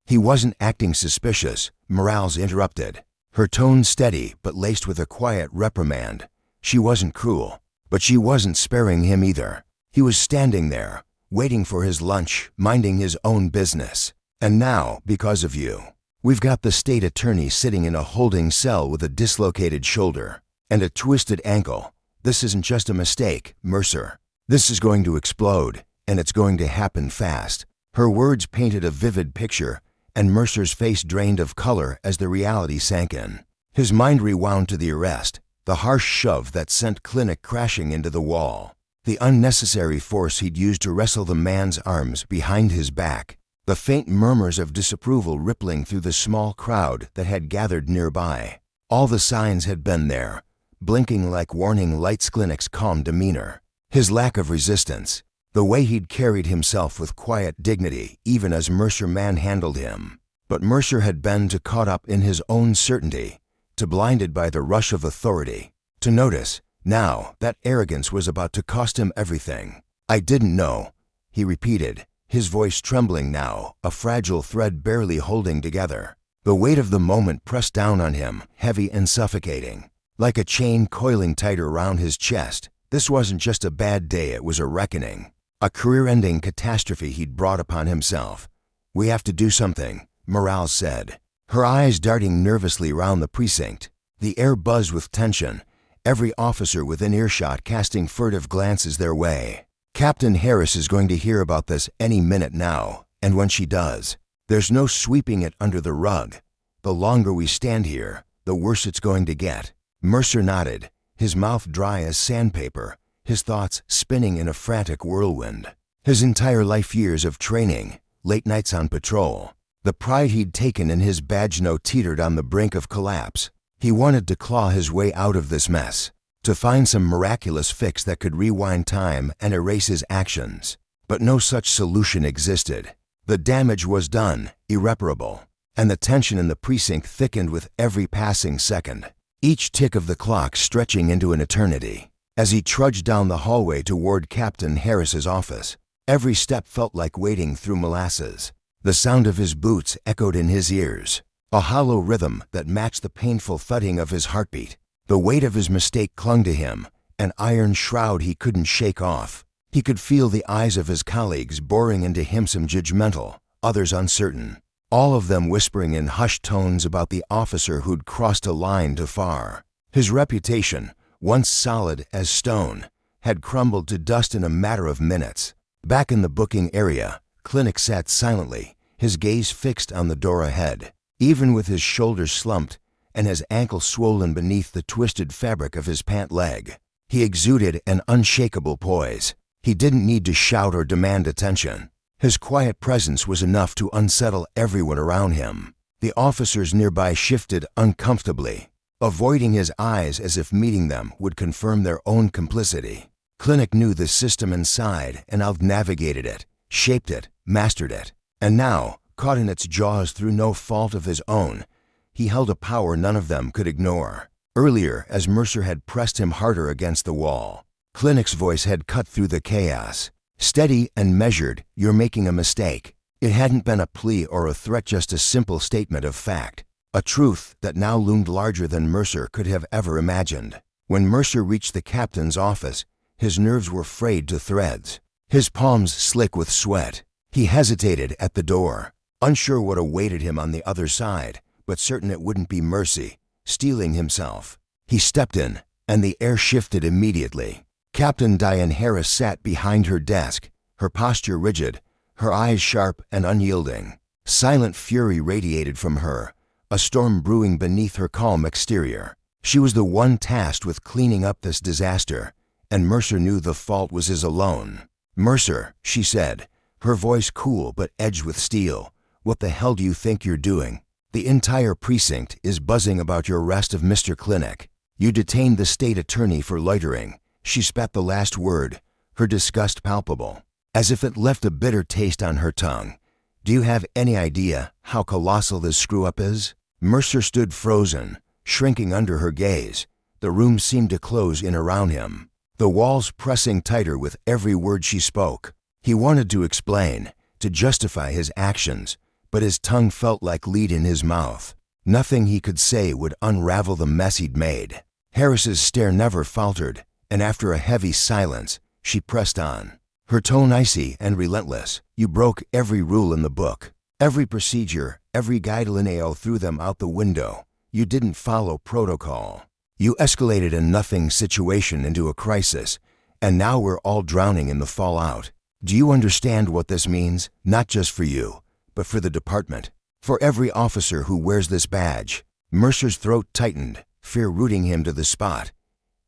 He wasn't acting suspicious, Morales interrupted, her tone steady but laced with a quiet reprimand. She wasn't cruel, but she wasn't sparing him either. He was standing there, waiting for his lunch, minding his own business. And now, because of you, we've got the state attorney sitting in a holding cell with a dislocated shoulder and a twisted ankle. This isn't just a mistake, Mercer. This is going to explode, and it's going to happen fast. Her words painted a vivid picture, and Mercer's face drained of color as the reality sank in. His mind rewound to the arrest, the harsh shove that sent Clinic crashing into the wall, the unnecessary force he'd used to wrestle the man's arms behind his back, the faint murmurs of disapproval rippling through the small crowd that had gathered nearby. All the signs had been there, blinking like warning lights. Clinic's calm demeanor, his lack of resistance, the way he'd carried himself with quiet dignity even as Mercer manhandled him. But Mercer had been too caught up in his own certainty, too blinded by the rush of authority, to notice, now, that arrogance was about to cost him everything. I didn't know, he repeated, his voice trembling now, a fragile thread barely holding together. The weight of the moment pressed down on him, heavy and suffocating, like a chain coiling tighter around his chest. This wasn't just a bad day, it was a reckoning, a career-ending catastrophe he'd brought upon himself. We have to do something, Morales said, her eyes darting nervously round the precinct. The air buzzed with tension, every officer within earshot casting furtive glances their way. Captain Harris is going to hear about this any minute now, and when she does, there's no sweeping it under the rug. The longer we stand here, the worse it's going to get. Mercer nodded, his mouth dry as sandpaper, his thoughts spinning in a frantic whirlwind. His entire life years of training, late nights on patrol, the pride he'd taken in his badge now teetered on the brink of collapse. He wanted to claw his way out of this mess, to find some miraculous fix that could rewind time and erase his actions. But no such solution existed. The damage was done, irreparable, and the tension in the precinct thickened with every passing second, each tick of the clock stretching into an eternity. As he trudged down the hallway toward Captain Harris's office, every step felt like wading through molasses. The sound of his boots echoed in his ears, a hollow rhythm that matched the painful thudding of his heartbeat. The weight of his mistake clung to him, an iron shroud he couldn't shake off. He could feel the eyes of his colleagues boring into him, some judgmental, others uncertain, all of them whispering in hushed tones about the officer who'd crossed a line too far. His reputation, once solid as stone, had crumbled to dust in a matter of minutes. Back in the booking area, Clinic sat silently, his gaze fixed on the door ahead. Even with his shoulders slumped and his ankle swollen beneath the twisted fabric of his pant leg, he exuded an unshakable poise. He didn't need to shout or demand attention. His quiet presence was enough to unsettle everyone around him. The officers nearby shifted uncomfortably, avoiding his eyes as if meeting them would confirm their own complicity. Clinic knew the system inside and out-navigated it, shaped it, mastered it. And now, caught in its jaws through no fault of his own, he held a power none of them could ignore. Earlier, as Mercer had pressed him harder against the wall, Clinic's voice had cut through the chaos. Steady and measured, "You're making a mistake." It hadn't been a plea or a threat, just a simple statement of fact. A truth that now loomed larger than Mercer could have ever imagined. When Mercer reached the captain's office, his nerves were frayed to threads, his palms slick with sweat. He hesitated at the door, unsure what awaited him on the other side, but certain it wouldn't be mercy, steeling himself. He stepped in, and the air shifted immediately. Captain Diane Harris sat behind her desk, her posture rigid, her eyes sharp and unyielding. Silent fury radiated from her, a storm brewing beneath her calm exterior. She was the one tasked with cleaning up this disaster, and Mercer knew the fault was his alone. "Mercer," she said, her voice cool but edged with steel, "what the hell do you think you're doing? The entire precinct is buzzing about your arrest of Mr. Clinic. You detained the state attorney for loitering." She spat the last word, her disgust palpable, as if it left a bitter taste on her tongue. "Do you have any idea how colossal this screw-up is?" Mercer stood frozen, shrinking under her gaze. The room seemed to close in around him, the walls pressing tighter with every word she spoke. He wanted to explain, to justify his actions, but his tongue felt like lead in his mouth. Nothing he could say would unravel the mess he'd made. Harris's stare never faltered, and after a heavy silence, she pressed on, her tone icy and relentless. "You broke every rule in the book, every procedure, every guideline. Threw them out the window. You didn't follow protocol. You escalated a nothing situation into a crisis, and now we're all drowning in the fallout. Do you understand what this means? Not just for you, but for the department, for every officer who wears this badge." Mercer's throat tightened, fear rooting him to the spot.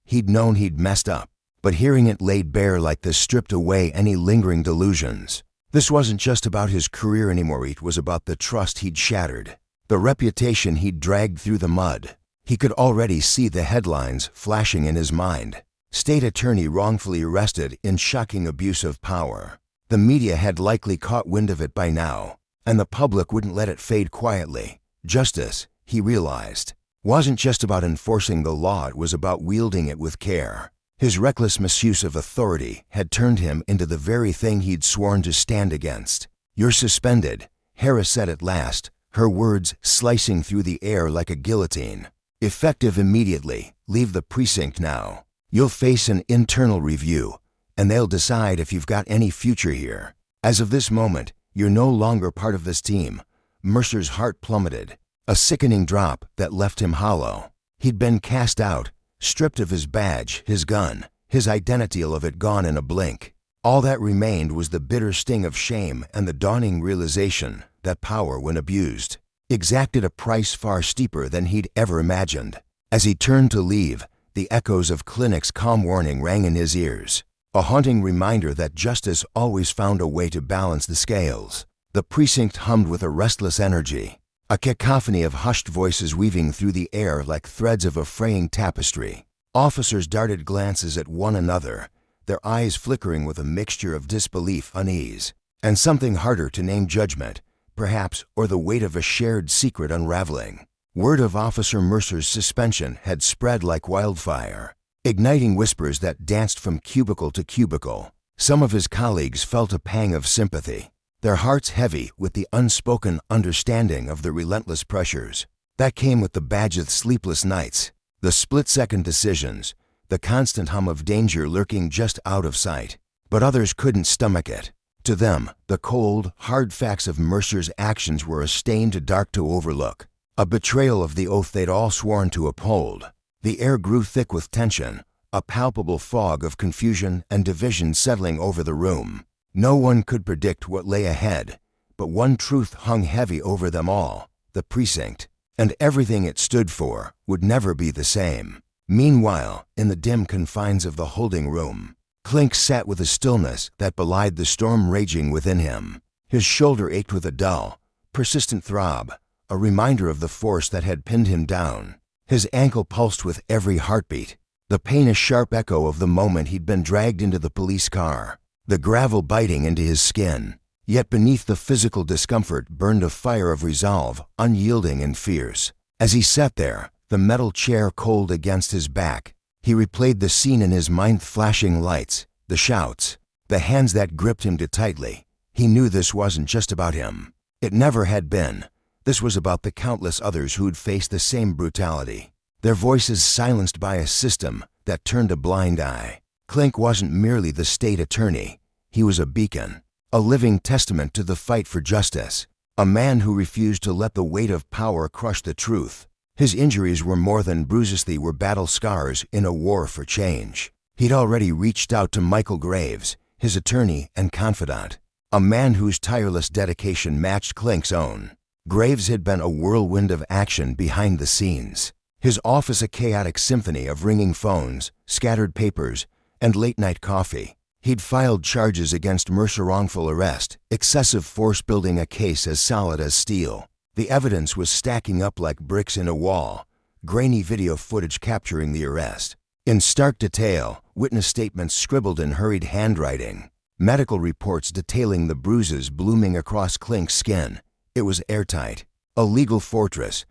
He'd known he'd messed up, but hearing it laid bare like this stripped away any lingering delusions. This wasn't just about his career anymore, it was about the trust he'd shattered, the reputation he'd dragged through the mud. He could already see the headlines flashing in his mind. State attorney wrongfully arrested in shocking abuse of power. The media had likely caught wind of it by now, and the public wouldn't let it fade quietly. Justice, he realized, wasn't just about enforcing the law, it was about wielding it with care. His reckless misuse of authority had turned him into the very thing he'd sworn to stand against. "You're suspended," Harris said at last, her words slicing through the air like a guillotine. "Effective immediately. Leave the precinct now. You'll face an internal review, and they'll decide if you've got any future here. As of this moment, you're no longer part of this team." Mercer's heart plummeted, a sickening drop that left him hollow. He'd been cast out, stripped of his badge, his gun, his identity, all of it gone in a blink. All that remained was the bitter sting of shame and the dawning realization that power, when abused, exacted a price far steeper than he'd ever imagined. As he turned to leave, the echoes of Clinic's calm warning rang in his ears, a haunting reminder that justice always found a way to balance the scales. The precinct hummed with a restless energy, a cacophony of hushed voices weaving through the air like threads of a fraying tapestry. Officers darted glances at one another, their eyes flickering with a mixture of disbelief, unease, and something harder to name, judgment, perhaps, or the weight of a shared secret unraveling. Word of Officer Mercer's suspension had spread like wildfire, igniting whispers that danced from cubicle to cubicle. Some of his colleagues felt a pang of sympathy, their hearts heavy with the unspoken understanding of the relentless pressures that came with the badge of sleepless nights, the split-second decisions, the constant hum of danger lurking just out of sight. But others couldn't stomach it. To them, the cold, hard facts of Mercer's actions were a stain too dark to overlook, a betrayal of the oath they'd all sworn to uphold. The air grew thick with tension, a palpable fog of confusion and division settling over the room. No one could predict what lay ahead, but one truth hung heavy over them all: the precinct, and everything it stood for, would never be the same. Meanwhile, in the dim confines of the holding room, Clink sat with a stillness that belied the storm raging within him. His shoulder ached with a dull, persistent throb, a reminder of the force that had pinned him down. His ankle pulsed with every heartbeat, the pain a sharp echo of the moment he'd been dragged into the police car, the gravel biting into his skin. Yet beneath the physical discomfort burned a fire of resolve, unyielding and fierce. As he sat there, the metal chair cold against his back, he replayed the scene in his mind: flashing lights, the shouts, the hands that gripped him too tightly. He knew this wasn't just about him. It never had been. This was about the countless others who'd faced the same brutality, their voices silenced by a system that turned a blind eye. Clink wasn't merely the state attorney. He was a beacon, a living testament to the fight for justice, a man who refused to let the weight of power crush the truth. His injuries were more than bruises, they were battle scars in a war for change. He'd already reached out to Michael Graves, his attorney and confidant, a man whose tireless dedication matched Clink's own. Graves had been a whirlwind of action behind the scenes, his office a chaotic symphony of ringing phones, scattered papers, and late-night coffee. He'd filed charges against Mercer, wrongful arrest, excessive force, building a case as solid as steel. The evidence was stacking up like bricks in a wall, grainy video footage capturing the arrest. In stark detail, witness statements scribbled in hurried handwriting, medical reports detailing the bruises blooming across Clink's skin. It was airtight, a legal fortress.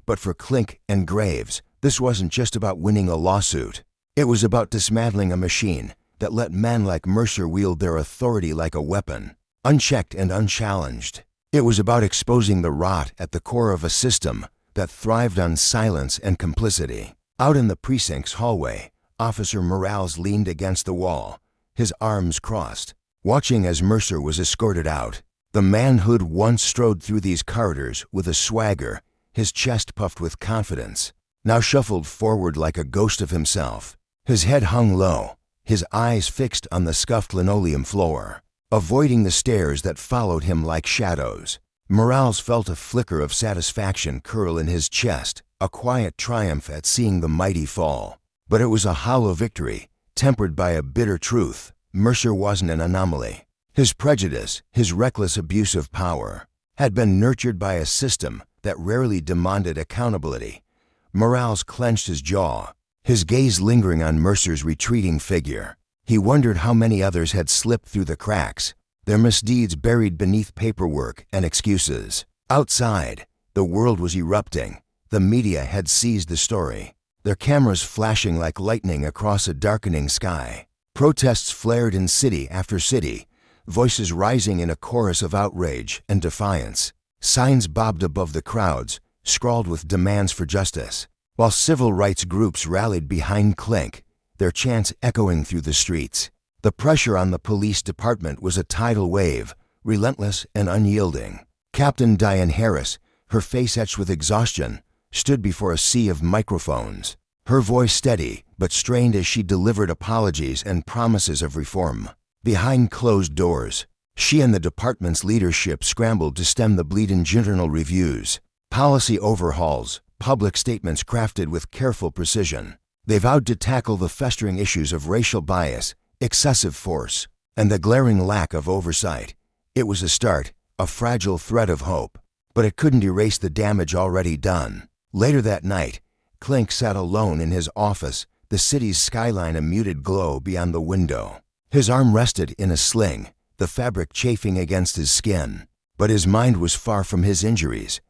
But for Clink and Graves, this wasn't just about winning a lawsuit. It was about dismantling a machine that let men like Mercer wield their authority like a weapon, unchecked and unchallenged. It was about exposing the rot at the core of a system that thrived on silence and complicity. Out in the precinct's hallway, Officer Morales leaned against the wall, his arms crossed, watching as Mercer was escorted out. The man who'd once strode through these corridors with a swagger, his chest puffed with confidence, now shuffled forward like a ghost of himself. His head hung low, his eyes fixed on the scuffed linoleum floor, avoiding the stares that followed him like shadows. Morales felt a flicker of satisfaction curl in his chest, a quiet triumph at seeing the mighty fall. But it was a hollow victory, tempered by a bitter truth: Mercer wasn't an anomaly. His prejudice, his reckless abuse of power, had been nurtured by a system that rarely demanded accountability. Morales clenched his jaw, his gaze lingering on Mercer's retreating figure. He wondered how many others had slipped through the cracks, their misdeeds buried beneath paperwork and excuses. Outside, the world was erupting. The media had seized the story, their cameras flashing like lightning across a darkening sky. Protests flared in city after city, voices rising in a chorus of outrage and defiance. Signs bobbed above the crowds, scrawled with demands for justice, while civil rights groups rallied behind Clink, their chants echoing through the streets. The pressure on the police department was a tidal wave, relentless and unyielding. Captain Diane Harris, her face etched with exhaustion, stood before a sea of microphones, her voice steady but strained as she delivered apologies and promises of reform. Behind closed doors, she and the department's leadership scrambled to stem the bleed in journal reviews, policy overhauls, public statements crafted with careful precision. They vowed to tackle the festering issues of racial bias, excessive force, and the glaring lack of oversight. It was a start, a fragile thread of hope, but it couldn't erase the damage already done. Later that night, Clink sat alone in his office, the city's skyline a muted glow beyond the window. His arm rested in a sling, the fabric chafing against his skin. But his mind was far from his injuries.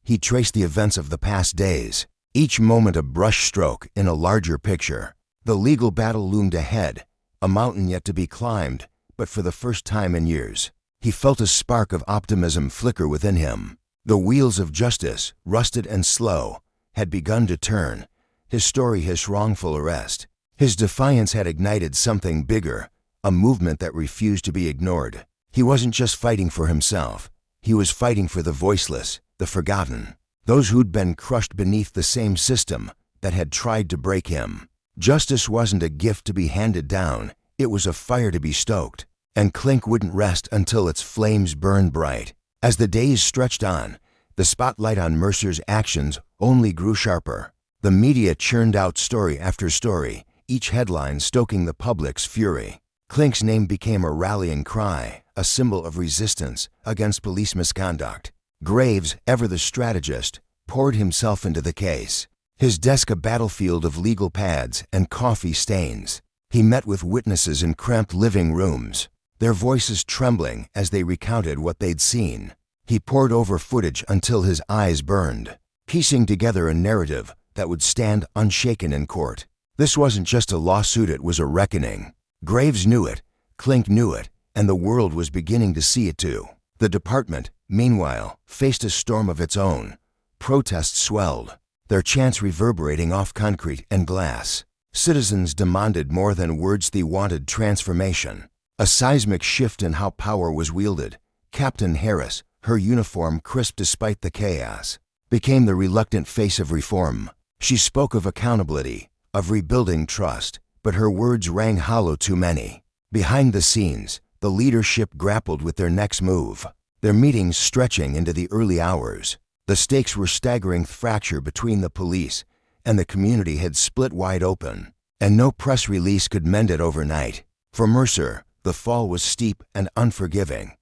He traced the events of the past days, each moment a brushstroke in a larger picture. The legal battle loomed ahead, a mountain yet to be climbed, but for the first time in years, he felt a spark of optimism flicker within him. The wheels of justice, rusted and slow, had begun to turn. His story, his wrongful arrest, his defiance had ignited something bigger, a movement that refused to be ignored. He wasn't just fighting for himself. He was fighting for the voiceless, the forgotten, those who'd been crushed beneath the same system, that had tried to break him. Justice wasn't a gift to be handed down, it was a fire to be stoked, and Clink wouldn't rest until its flames burned bright. As the days stretched on, the spotlight on Mercer's actions only grew sharper. The media churned out story after story, each headline stoking the public's fury. Clink's name became a rallying cry, a symbol of resistance against police misconduct. Graves, ever the strategist, poured himself into the case, his desk a battlefield of legal pads and coffee stains. He met with witnesses in cramped living rooms, their voices trembling as they recounted what they'd seen. He pored over footage until his eyes burned, piecing together a narrative that would stand unshaken in court. This wasn't just a lawsuit, it was a reckoning. Graves knew it, Clink knew it, and the world was beginning to see it too. The department, meanwhile, faced a storm of its own. Protests swelled, their chants reverberating off concrete and glass. Citizens demanded more than words, they wanted transformation. A seismic shift in how power was wielded. Captain Harris, her uniform crisp despite the chaos, became the reluctant face of reform. She spoke of accountability, of rebuilding trust, but her words rang hollow to many. Behind the scenes, the leadership grappled with their next move, their meetings stretching into the early hours. The stakes were staggering. Fracture between the police and the community had split wide open, and no press release could mend it overnight. For Mercer, the fall was steep and unforgiving.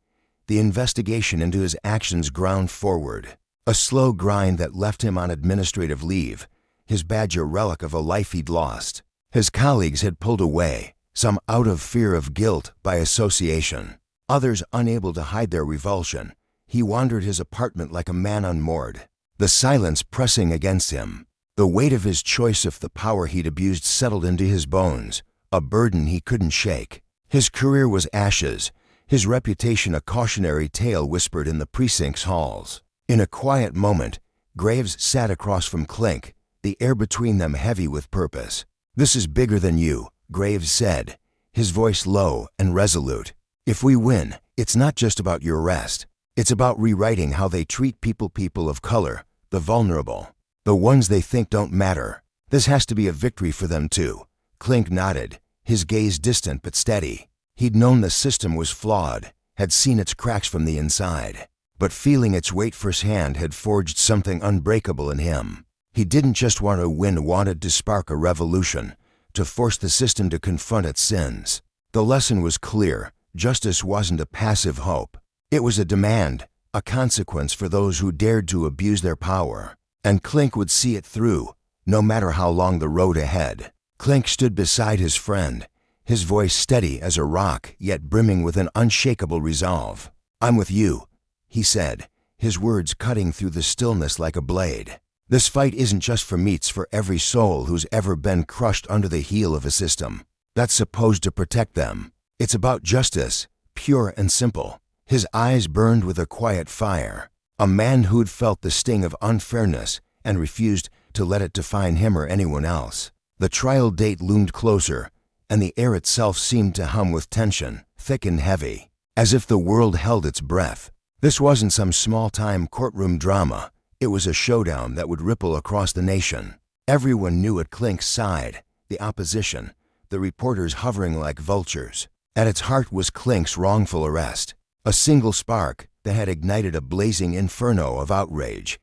The investigation into his actions ground forward, a slow grind that left him on administrative leave, his badge a relic of a life he'd lost. His colleagues had pulled away, some out of fear of guilt by association, others unable to hide their revulsion. He wandered his apartment like a man unmoored, the silence pressing against him. The weight of his choice of the power he'd abused settled into his bones, a burden he couldn't shake. His career was ashes, his reputation a cautionary tale whispered in the precinct's halls. In a quiet moment, Graves sat across from Clink, the air between them heavy with purpose. "This is bigger than you," Graves said, his voice low and resolute. "If we win, it's not just about your arrest. It's about rewriting how they treat people of color, the vulnerable, the ones they think don't matter. This has to be a victory for them too." Clink nodded, his gaze distant but steady. He'd known the system was flawed, had seen its cracks from the inside, but feeling its weight firsthand had forged something unbreakable in him. He didn't just want to win, wanted to spark a revolution, to force the system to confront its sins. The lesson was clear. Justice wasn't a passive hope. It was a demand, a consequence for those who dared to abuse their power. And Clink would see it through, no matter how long the road ahead. Clink stood beside his friend, his voice steady as a rock, yet brimming with an unshakable resolve. "I'm with you," he said, his words cutting through the stillness like a blade. "This fight isn't just for me, it's for every soul who's ever been crushed under the heel of a system that's supposed to protect them. It's about justice, pure and simple." His eyes burned with a quiet fire. A man who'd felt the sting of unfairness and refused to let it define him or anyone else. The trial date loomed closer, and the air itself seemed to hum with tension, thick and heavy, as if the world held its breath. This wasn't some small-time courtroom drama. It was a showdown that would ripple across the nation. Everyone knew at Clink's side, the opposition, the reporters hovering like vultures. At its heart was Clink's wrongful arrest, a single spark that had ignited a blazing inferno of outrage.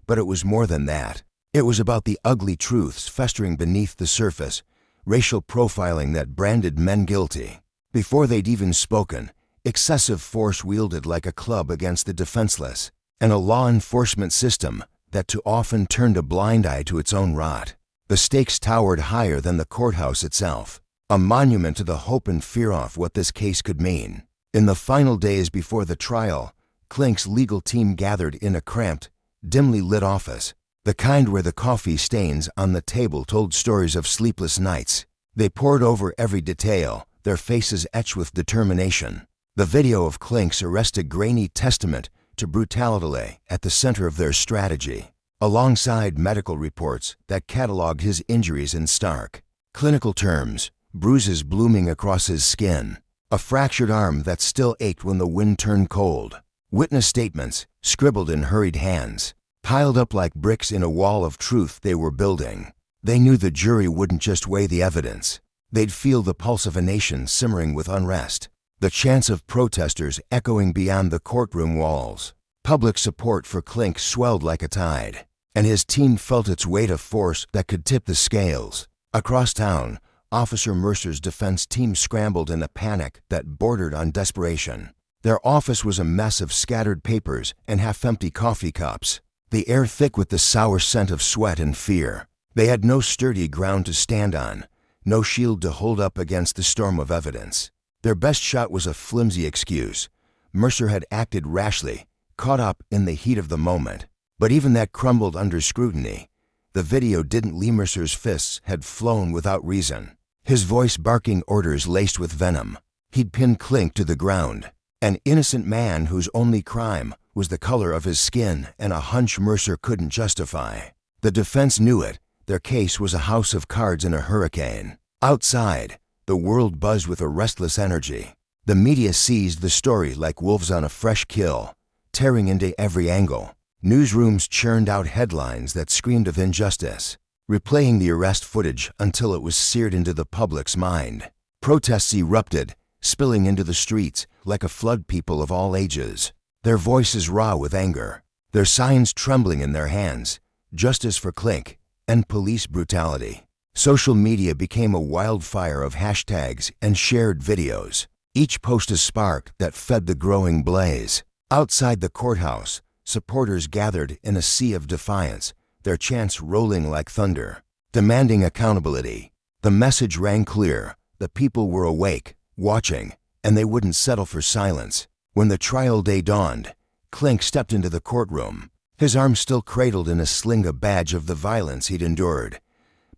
But it was more than that. It was about the ugly truths festering beneath the surface, racial profiling that branded men guilty. Before they'd even spoken, excessive force wielded like a club against the defenseless, and a law enforcement system that too often turned a blind eye to its own rot. The stakes towered higher than the courthouse itself, a monument to the hope and fear of what this case could mean. In the final days before the trial, Clink's legal team gathered in a cramped, dimly lit office, the kind where the coffee stains on the table told stories of sleepless nights. They pored over every detail, their faces etched with determination. The video of Clink's arrest, a grainy testament to brutality at the center of their strategy, alongside medical reports that cataloged his injuries in stark, clinical terms, bruises blooming across his skin, a fractured arm that still ached when the wind turned cold, witness statements, scribbled in hurried hands, piled up like bricks in a wall of truth they were building. They knew the jury wouldn't just weigh the evidence. They'd feel the pulse of a nation simmering with unrest, the chants of protesters echoing beyond the courtroom walls. Public support for Klink swelled like a tide, and his team felt its weight of force that could tip the scales. Across town, Officer Mercer's defense team scrambled in a panic that bordered on desperation. Their office was a mess of scattered papers and half-empty coffee cups, the air thick with the sour scent of sweat and fear. They had no sturdy ground to stand on, no shield to hold up against the storm of evidence. Their best shot was a flimsy excuse. Mercer had acted rashly, caught up in the heat of the moment. But even that crumbled under scrutiny. The video didn't lie. Mercer's fists had flown without reason, his voice barking orders laced with venom. He'd pinned Klink to the ground, an innocent man whose only crime was the color of his skin and a hunch Mercer couldn't justify. The defense knew it. Their case was a house of cards in a hurricane. Outside, the world buzzed with a restless energy. The media seized the story like wolves on a fresh kill, tearing into every angle. Newsrooms churned out headlines that screamed of injustice, replaying the arrest footage until it was seared into the public's mind. Protests erupted, spilling into the streets like a flood, people of all ages, their voices raw with anger, their signs trembling in their hands. Justice for Klink, and police brutality. Social media became a wildfire of hashtags and shared videos, each post a spark that fed the growing blaze. Outside the courthouse, supporters gathered in a sea of defiance, their chants rolling like thunder, demanding accountability. The message rang clear: the people were awake, watching, and they wouldn't settle for silence. When the trial day dawned, Klink stepped into the courtroom, his arm still cradled in a sling, a badge of the violence he'd endured.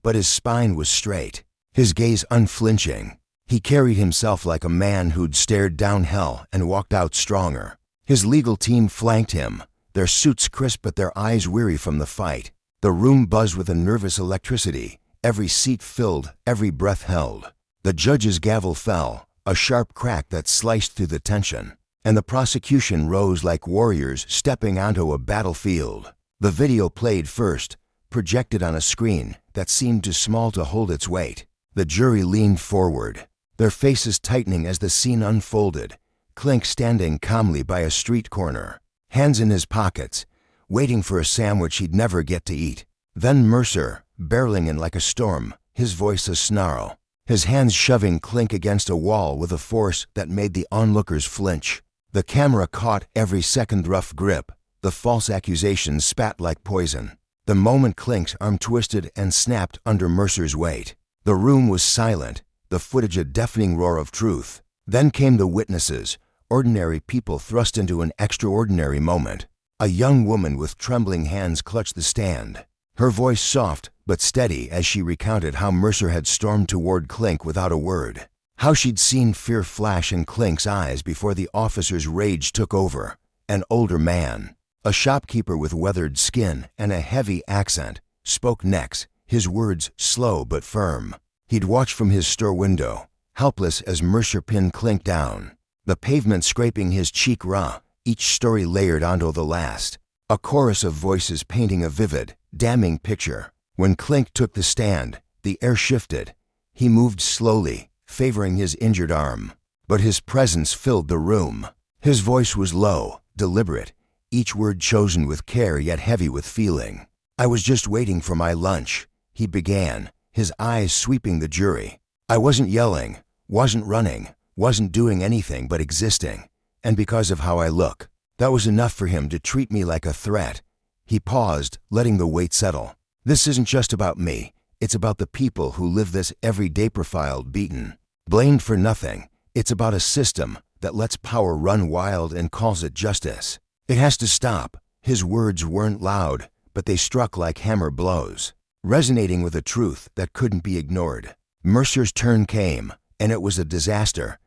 But his spine was straight, his gaze unflinching. He carried himself like a man who'd stared down hell and walked out stronger. His legal team flanked him, their suits crisp but their eyes weary from the fight. The room buzzed with a nervous electricity, every seat filled, every breath held. The judge's gavel fell, a sharp crack that sliced through the tension, and the prosecution rose like warriors stepping onto a battlefield. The video played first, projected on a screen that seemed too small to hold its weight. The jury leaned forward, their faces tightening as the scene unfolded. Klink standing calmly by a street corner, hands in his pockets, waiting for a sandwich he'd never get to eat. Then Mercer, barreling in like a storm, his voice a snarl, his hands shoving Klink against a wall with a force that made the onlookers flinch. The camera caught every second rough grip, the false accusations spat like poison. The moment Klink's arm twisted and snapped under Mercer's weight, the room was silent, the footage a deafening roar of truth. Then came the witnesses, ordinary people thrust into an extraordinary moment. A young woman with trembling hands clutched the stand, her voice soft but steady as she recounted how Mercer had stormed toward Klink without a word, how she'd seen fear flash in Klink's eyes before the officer's rage took over. An older man, a shopkeeper with weathered skin and a heavy accent, spoke next, his words slow but firm. He'd watched from his store window, helpless as Mercer pinned Klink down, the pavement scraping his cheek raw, each story layered onto the last, a chorus of voices painting a vivid, damning picture. When Klink took the stand, the air shifted. He moved slowly, favoring his injured arm, but his presence filled the room. His voice was low, deliberate, each word chosen with care yet heavy with feeling. "I was just waiting for my lunch," he began, his eyes sweeping the jury. "I wasn't yelling, wasn't running, wasn't doing anything but existing. And because of how I look, that was enough for him to treat me like a threat." He paused, letting the weight settle. "This isn't just about me. It's about the people who live this every day, profiled, beaten, blamed for nothing. It's about a system that lets power run wild and calls it justice. It has to stop." His words weren't loud, but they struck like hammer blows, resonating with a truth that couldn't be ignored. Mercer's turn came, and it was a disaster.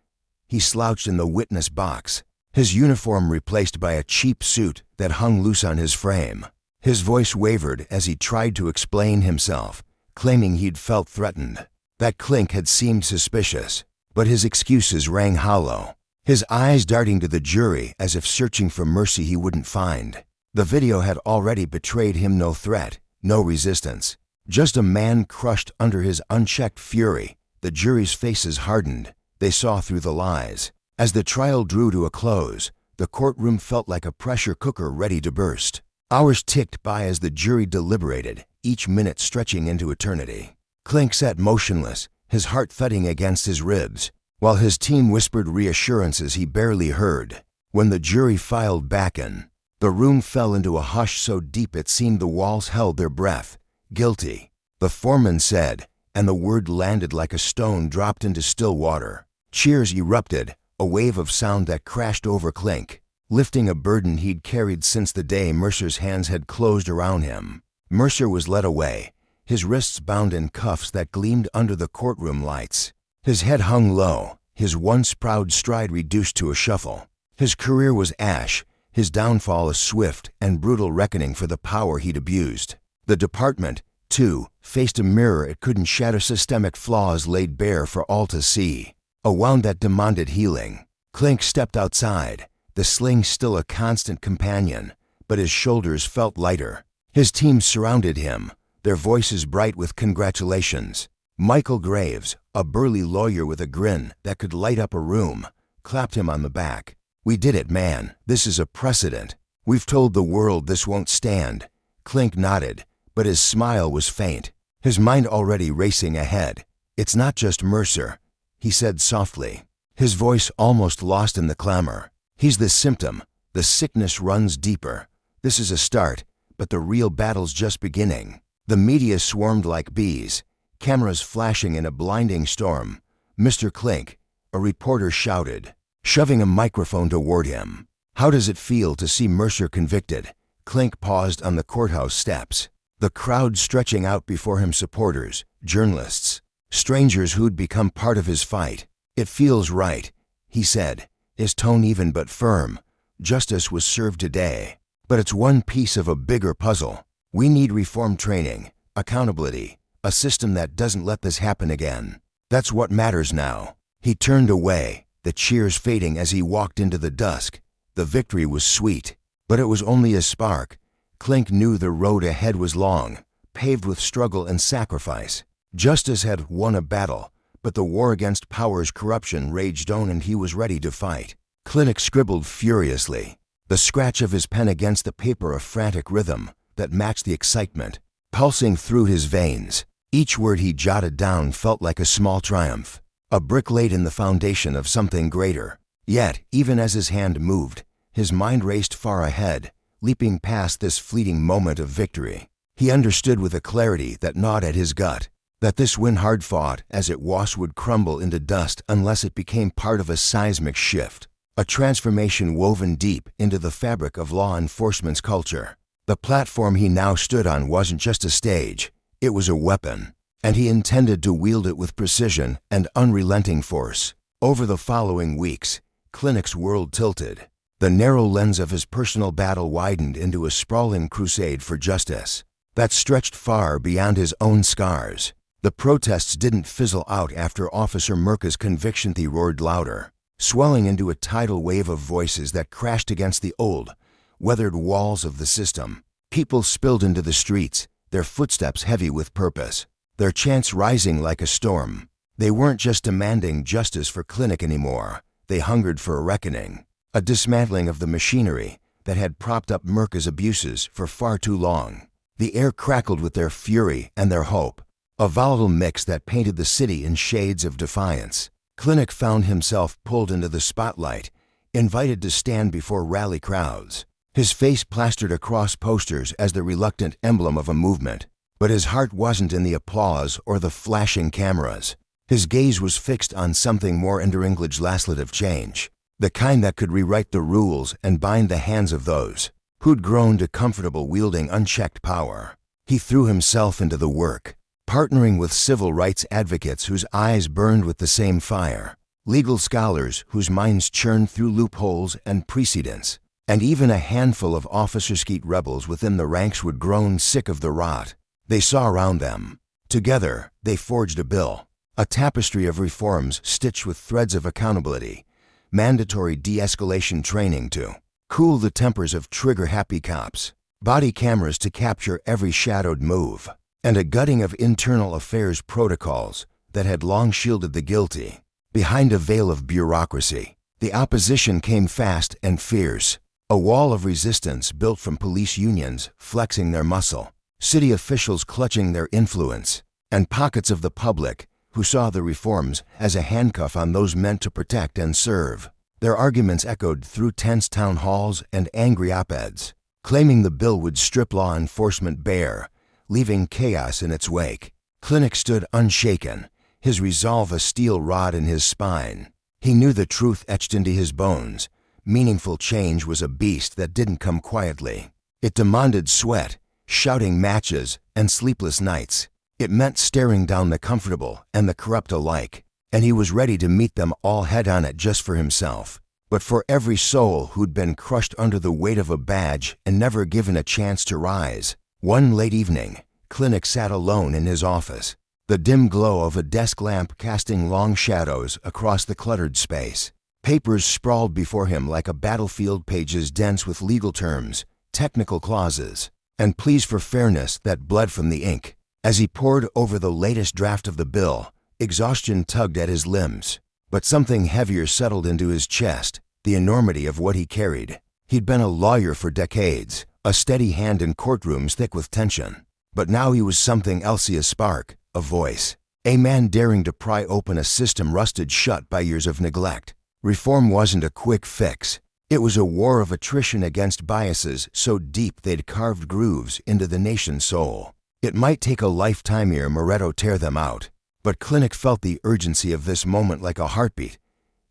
He slouched in the witness box, his uniform replaced by a cheap suit that hung loose on his frame. His voice wavered as he tried to explain himself, claiming he'd felt threatened, that Klink had seemed suspicious, but his excuses rang hollow, his eyes darting to the jury as if searching for mercy he wouldn't find. The video had already betrayed him. No threat, no resistance. Just a man crushed under his unchecked fury. The jury's faces hardened. They saw through the lies. As the trial drew to a close, the courtroom felt like a pressure cooker ready to burst. Hours ticked by as the jury deliberated, each minute stretching into eternity. Clink sat motionless, his heart thudding against his ribs, while his team whispered reassurances he barely heard. When the jury filed back in, the room fell into a hush so deep it seemed the walls held their breath. Guilty, the foreman said, and the word landed like a stone dropped into still water. Cheers erupted, a wave of sound that crashed over Clink, lifting a burden he'd carried since the day Mercer's hands had closed around him. Mercer was led away, his wrists bound in cuffs that gleamed under the courtroom lights. His head hung low, his once proud stride reduced to a shuffle. His career was ash, his downfall a swift and brutal reckoning for the power he'd abused. The department, too, faced a mirror it couldn't shatter, systemic flaws laid bare for all to see. A wound that demanded healing. Clink stepped outside, the sling still a constant companion, but his shoulders felt lighter. His team surrounded him, their voices bright with congratulations. Michael Graves, a burly lawyer with a grin that could light up a room, clapped him on the back. "We did it, man. This is a precedent. We've told the world this won't stand." Clink nodded, but his smile was faint, his mind already racing ahead. "It's not just Mercer," he said softly, his voice almost lost in the clamor. "He's the symptom. The sickness runs deeper. This is a start, but the real battle's just beginning." The media swarmed like bees, cameras flashing in a blinding storm. "Mr. Clink," a reporter shouted, shoving a microphone toward him. "How does it feel to see Mercer convicted?" Clink paused on the courthouse steps, the crowd stretching out before him, supporters, journalists, strangers who'd become part of his fight. "It feels right," he said, his tone even but firm. "Justice was served today, but it's one piece of a bigger puzzle. We need reform training, accountability, a system that doesn't let this happen again. That's what matters now." He turned away, the cheers fading as he walked into the dusk. The victory was sweet, but it was only a spark. Clink knew the road ahead was long, paved with struggle and sacrifice. Justice had won a battle, but the war against power's corruption raged on, and he was ready to fight. Clink scribbled furiously, the scratch of his pen against the paper a frantic rhythm that matched the excitement pulsing through his veins. Each word he jotted down felt like a small triumph, a brick laid in the foundation of something greater. Yet, even as his hand moved, his mind raced far ahead, leaping past this fleeting moment of victory. He understood with a clarity that gnawed at his gut, that this win, hard fought as it was, would crumble into dust unless it became part of a seismic shift, a transformation woven deep into the fabric of law enforcement's culture. The platform he now stood on wasn't just a stage, it was a weapon, and he intended to wield it with precision and unrelenting force. Over the following weeks, Clink's world tilted. The narrow lens of his personal battle widened into a sprawling crusade for justice that stretched far beyond his own scars. The protests didn't fizzle out after Officer Merca's conviction. They roared louder, swelling into a tidal wave of voices that crashed against the old, weathered walls of the system. People spilled into the streets, their footsteps heavy with purpose, their chants rising like a storm. They weren't just demanding justice for Clink anymore, they hungered for a reckoning, a dismantling of the machinery that had propped up Merca's abuses for far too long. The air crackled with their fury and their hope, a volatile mix that painted the city in shades of defiance. Clink found himself pulled into the spotlight, invited to stand before rally crowds, his face plastered across posters as the reluctant emblem of a movement. But his heart wasn't in the applause or the flashing cameras. His gaze was fixed on something more enduring, legislative change, the kind that could rewrite the rules and bind the hands of those who'd grown too comfortable wielding unchecked power. He threw himself into the work, partnering with civil rights advocates whose eyes burned with the same fire, legal scholars whose minds churned through loopholes and precedents, and even a handful of officer-skeet rebels within the ranks who'd grown sick of the rot they saw around them. Together, they forged a bill, a tapestry of reforms stitched with threads of accountability, mandatory de-escalation training to cool the tempers of trigger-happy cops, body cameras to capture every shadowed move, and a gutting of internal affairs protocols that had long shielded the guilty. Behind a veil of bureaucracy, the opposition came fast and fierce. A wall of resistance built from police unions flexing their muscle, city officials clutching their influence, and pockets of the public who saw the reforms as a handcuff on those meant to protect and serve. Their arguments echoed through tense town halls and angry op-eds, claiming the bill would strip law enforcement bare, leaving chaos in its wake. Clinic stood unshaken, his resolve a steel rod in his spine. He knew the truth etched into his bones. Meaningful change was a beast that didn't come quietly. It demanded sweat, shouting matches, and sleepless nights. It meant staring down the comfortable and the corrupt alike, and he was ready to meet them all head-on at just for himself. But for every soul who'd been crushed under the weight of a badge and never given a chance to rise. One late evening, Clinic sat alone in his office, the dim glow of a desk lamp casting long shadows across the cluttered space. Papers sprawled before him like a battlefield, pages dense with legal terms, technical clauses, and pleas for fairness that bled from the ink. As he pored over the latest draft of the bill, exhaustion tugged at his limbs. But something heavier settled into his chest, the enormity of what he carried. He'd been a lawyer for decades, a steady hand in courtrooms thick with tension. But now he was something else, a spark, a voice. A man daring to pry open a system rusted shut by years of neglect. Reform wasn't a quick fix. It was a war of attrition against biases so deep they'd carved grooves into the nation's soul. It might take a lifetime ere Moretto tear them out. But Clinic felt the urgency of this moment like a heartbeat.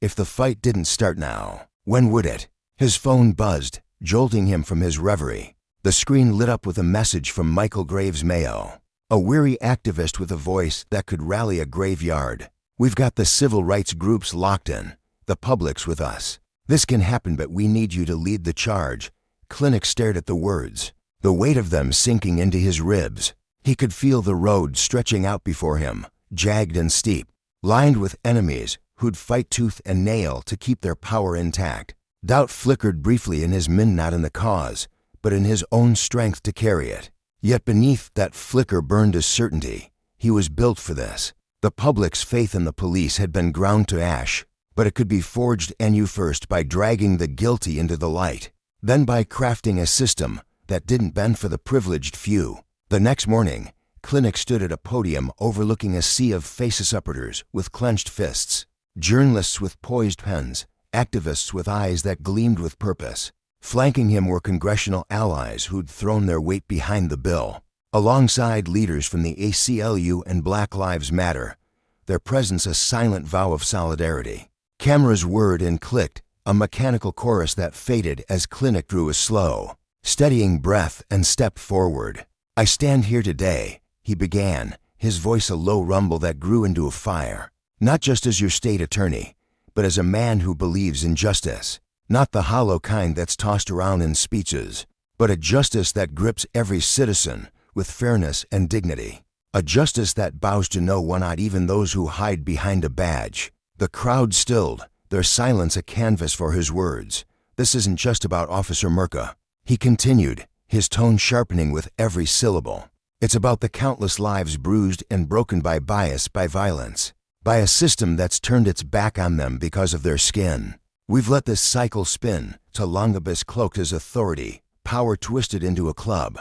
If the fight didn't start now, when would it? His phone buzzed, jolting him from his reverie. The screen lit up with a message from Michael Graves Mayo, a weary activist with a voice that could rally a graveyard. "We've got the civil rights groups locked in. The public's with us. This can happen, but we need you to lead the charge." Clinic stared at the words, the weight of them sinking into his ribs. He could feel the road stretching out before him, jagged and steep, lined with enemies who'd fight tooth and nail to keep their power intact. Doubt flickered briefly in his mind, not in the cause, but in his own strength to carry it. Yet beneath that flicker burned a certainty. He was built for this. The public's faith in the police had been ground to ash, but it could be forged anew, first by dragging the guilty into the light, then by crafting a system that didn't bend for the privileged few. The next morning, Clinic stood at a podium overlooking a sea of face-supporters with clenched fists, journalists with poised pens, activists with eyes that gleamed with purpose. Flanking him were congressional allies who'd thrown their weight behind the bill, alongside leaders from the ACLU and Black Lives Matter, their presence a silent vow of solidarity. Cameras whirred and clicked, a mechanical chorus that faded as Clinic drew a slow, steadying breath and stepped forward. "I stand here today," he began, his voice a low rumble that grew into a fire, "not just as your state attorney, but as a man who believes in justice. Not the hollow kind that's tossed around in speeches, but a justice that grips every citizen with fairness and dignity. A justice that bows to no one, not even those who hide behind a badge." The crowd stilled, their silence a canvas for his words. "This isn't just about Officer Merca," he continued, his tone sharpening with every syllable. "It's about the countless lives bruised and broken by bias, by violence, by a system that's turned its back on them because of their skin. We've let this cycle spin, to Longibus cloaked as authority, power twisted into a club.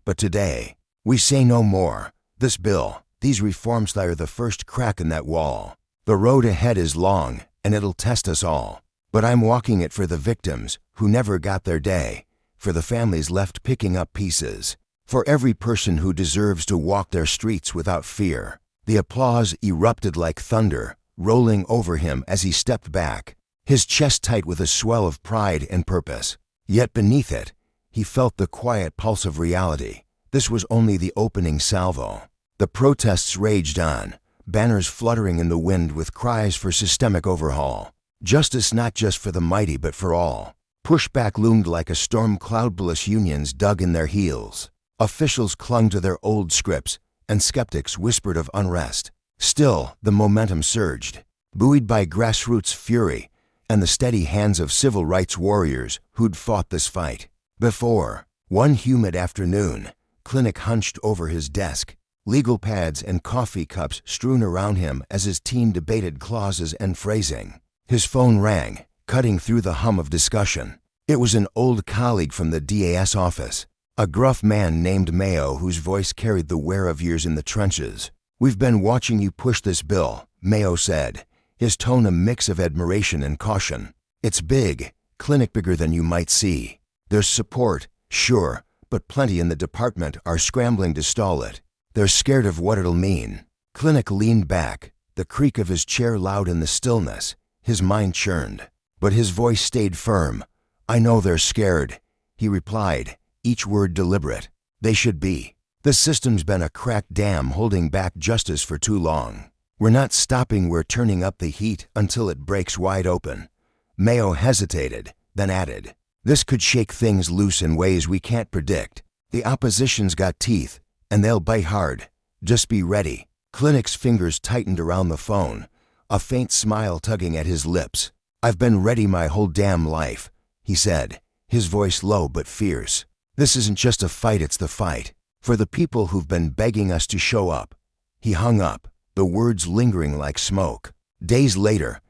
But today, we say no more. This bill, these reforms are the first crack in that wall. The road ahead is long, and it'll test us all. But I'm walking it for the victims who never got their day, for the families left picking up pieces, for every person who deserves to walk their streets without fear." The applause erupted like thunder, rolling over him as he stepped back, his chest tight with a swell of pride and purpose. Yet beneath it, he felt the quiet pulse of reality. This was only the opening salvo. The protests raged on, banners fluttering in the wind with cries for systemic overhaul. Justice not just for the mighty but for all. Pushback loomed like a storm cloud. Police unions dug in their heels. Officials clung to their old scripts, and skeptics whispered of unrest. Still, the momentum surged, buoyed by grassroots fury and the steady hands of civil rights warriors who'd fought this fight before. One humid afternoon, Clinic hunched over his desk, legal pads and coffee cups strewn around him as his team debated clauses and phrasing. His phone rang, cutting through the hum of discussion. It was an old colleague from the DAS office, a gruff man named Mayo whose voice carried the wear of years in the trenches. "We've been watching you push this bill," Mayo said, his tone a mix of admiration and caution. "It's big, clinic bigger than you might see. There's support, sure, but plenty in the department are scrambling to stall it. They're scared of what it'll mean." Clinic leaned back, the creak of his chair loud in the stillness. His mind churned, but his voice stayed firm. "I know they're scared," he replied, each word deliberate. "They should be. The system's been a cracked dam holding back justice for too long. We're not stopping, we're turning up the heat until it breaks wide open." Mayo hesitated, then added, "This could shake things loose in ways we can't predict. The opposition's got teeth, and they'll bite hard. Just be ready." Clinic's fingers tightened around the phone, a faint smile tugging at his lips. "I've been ready my whole damn life," he said, his voice low but fierce. "This isn't just a fight, it's the fight. For the people who've been begging us to show up." He hung up, the words lingering like smoke. Days later,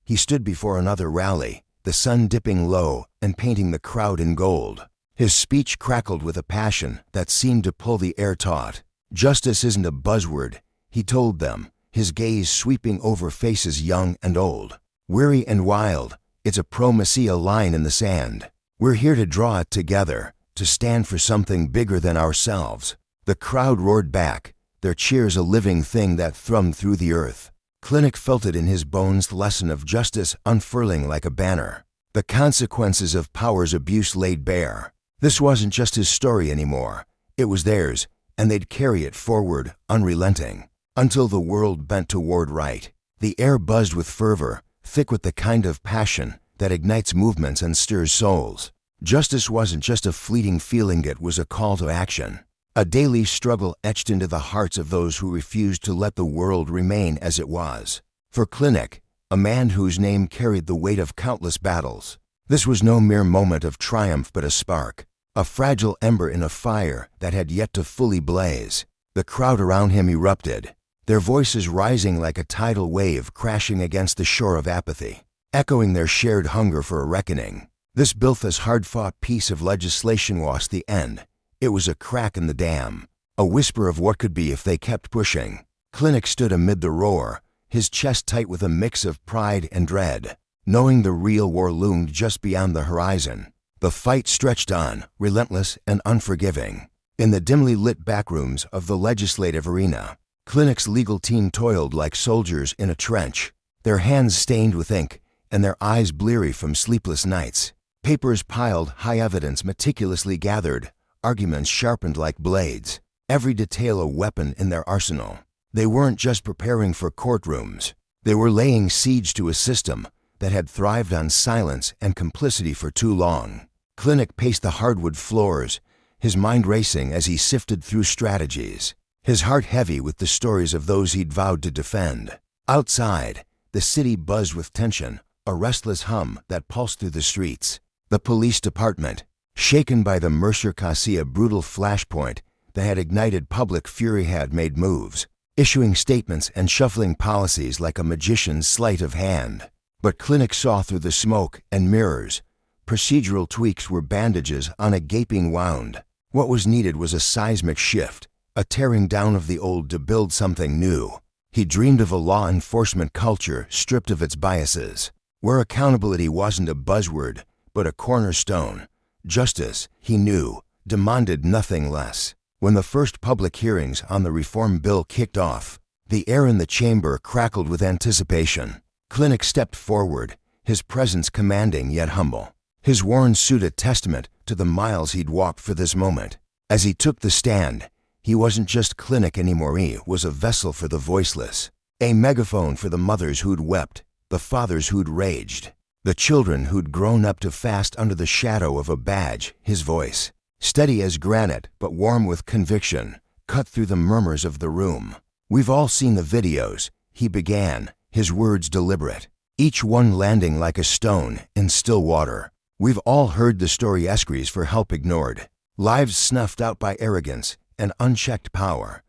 he stood before another rally, the sun dipping low and painting the crowd in gold. His speech crackled with a passion that seemed to pull the air taut. "Justice isn't a buzzword," he told them, his gaze sweeping over faces young and old. "Weary and wild, it's a pro-Messiah line in the sand. We're here to draw it together, to stand for something bigger than ourselves." The crowd roared back, their cheers a living thing that thrummed through the earth. Clinic felt it in his bones, the lesson of justice unfurling like a banner. The consequences of power's abuse laid bare. This wasn't just his story anymore. It was theirs, and they'd carry it forward, unrelenting, until the world bent toward right. The air buzzed with fervor, thick with the kind of passion that ignites movements and stirs souls. Justice wasn't just a fleeting feeling, it was a call to action. A daily struggle etched into the hearts of those who refused to let the world remain as it was. For Clinic, a man whose name carried the weight of countless battles, this was no mere moment of triumph but a spark, a fragile ember in a fire that had yet to fully blaze. The crowd around him erupted, their voices rising like a tidal wave crashing against the shore of apathy, echoing their shared hunger for a reckoning. This Biltha's hard-fought piece of legislation was the end. It was a crack in the dam, a whisper of what could be if they kept pushing. Clinic stood amid the roar, his chest tight with a mix of pride and dread, knowing the real war loomed just beyond the horizon. The fight stretched on, relentless and unforgiving. In the dimly lit backrooms of the legislative arena, Clinic's legal team toiled like soldiers in a trench, their hands stained with ink and their eyes bleary from sleepless nights. Papers piled high, evidence meticulously gathered, arguments sharpened like blades, every detail a weapon in their arsenal. They weren't just preparing for courtrooms. They were laying siege to a system that had thrived on silence and complicity for too long. Clinic paced the hardwood floors, his mind racing as he sifted through strategies, his heart heavy with the stories of those he'd vowed to defend. Outside, the city buzzed with tension, a restless hum that pulsed through the streets. The police department, shaken by the Mercer-Cassia brutal flashpoint that had ignited public fury, had made moves, issuing statements and shuffling policies like a magician's sleight of hand. But Clinic saw through the smoke and mirrors. Procedural tweaks were bandages on a gaping wound. What was needed was a seismic shift, a tearing down of the old to build something new. He dreamed of a law enforcement culture stripped of its biases, where accountability wasn't a buzzword, but a cornerstone. Justice, he knew, demanded nothing less. When the first public hearings on the reform bill kicked off, the air in the chamber crackled with anticipation. Clinic stepped forward, his presence commanding yet humble, his worn suit a testament to the miles he'd walked for this moment. As he took the stand, he wasn't just Clinic anymore, he was a vessel for the voiceless, a megaphone for the mothers who'd wept, the fathers who'd raged, the children who'd grown up to fast under the shadow of a badge. His voice, steady as granite but warm with conviction, cut through the murmurs of the room. "We've all seen the videos," he began, his words deliberate, each one landing like a stone in still water. "We've all heard the story, escries for help ignored, lives snuffed out by arrogance and unchecked power.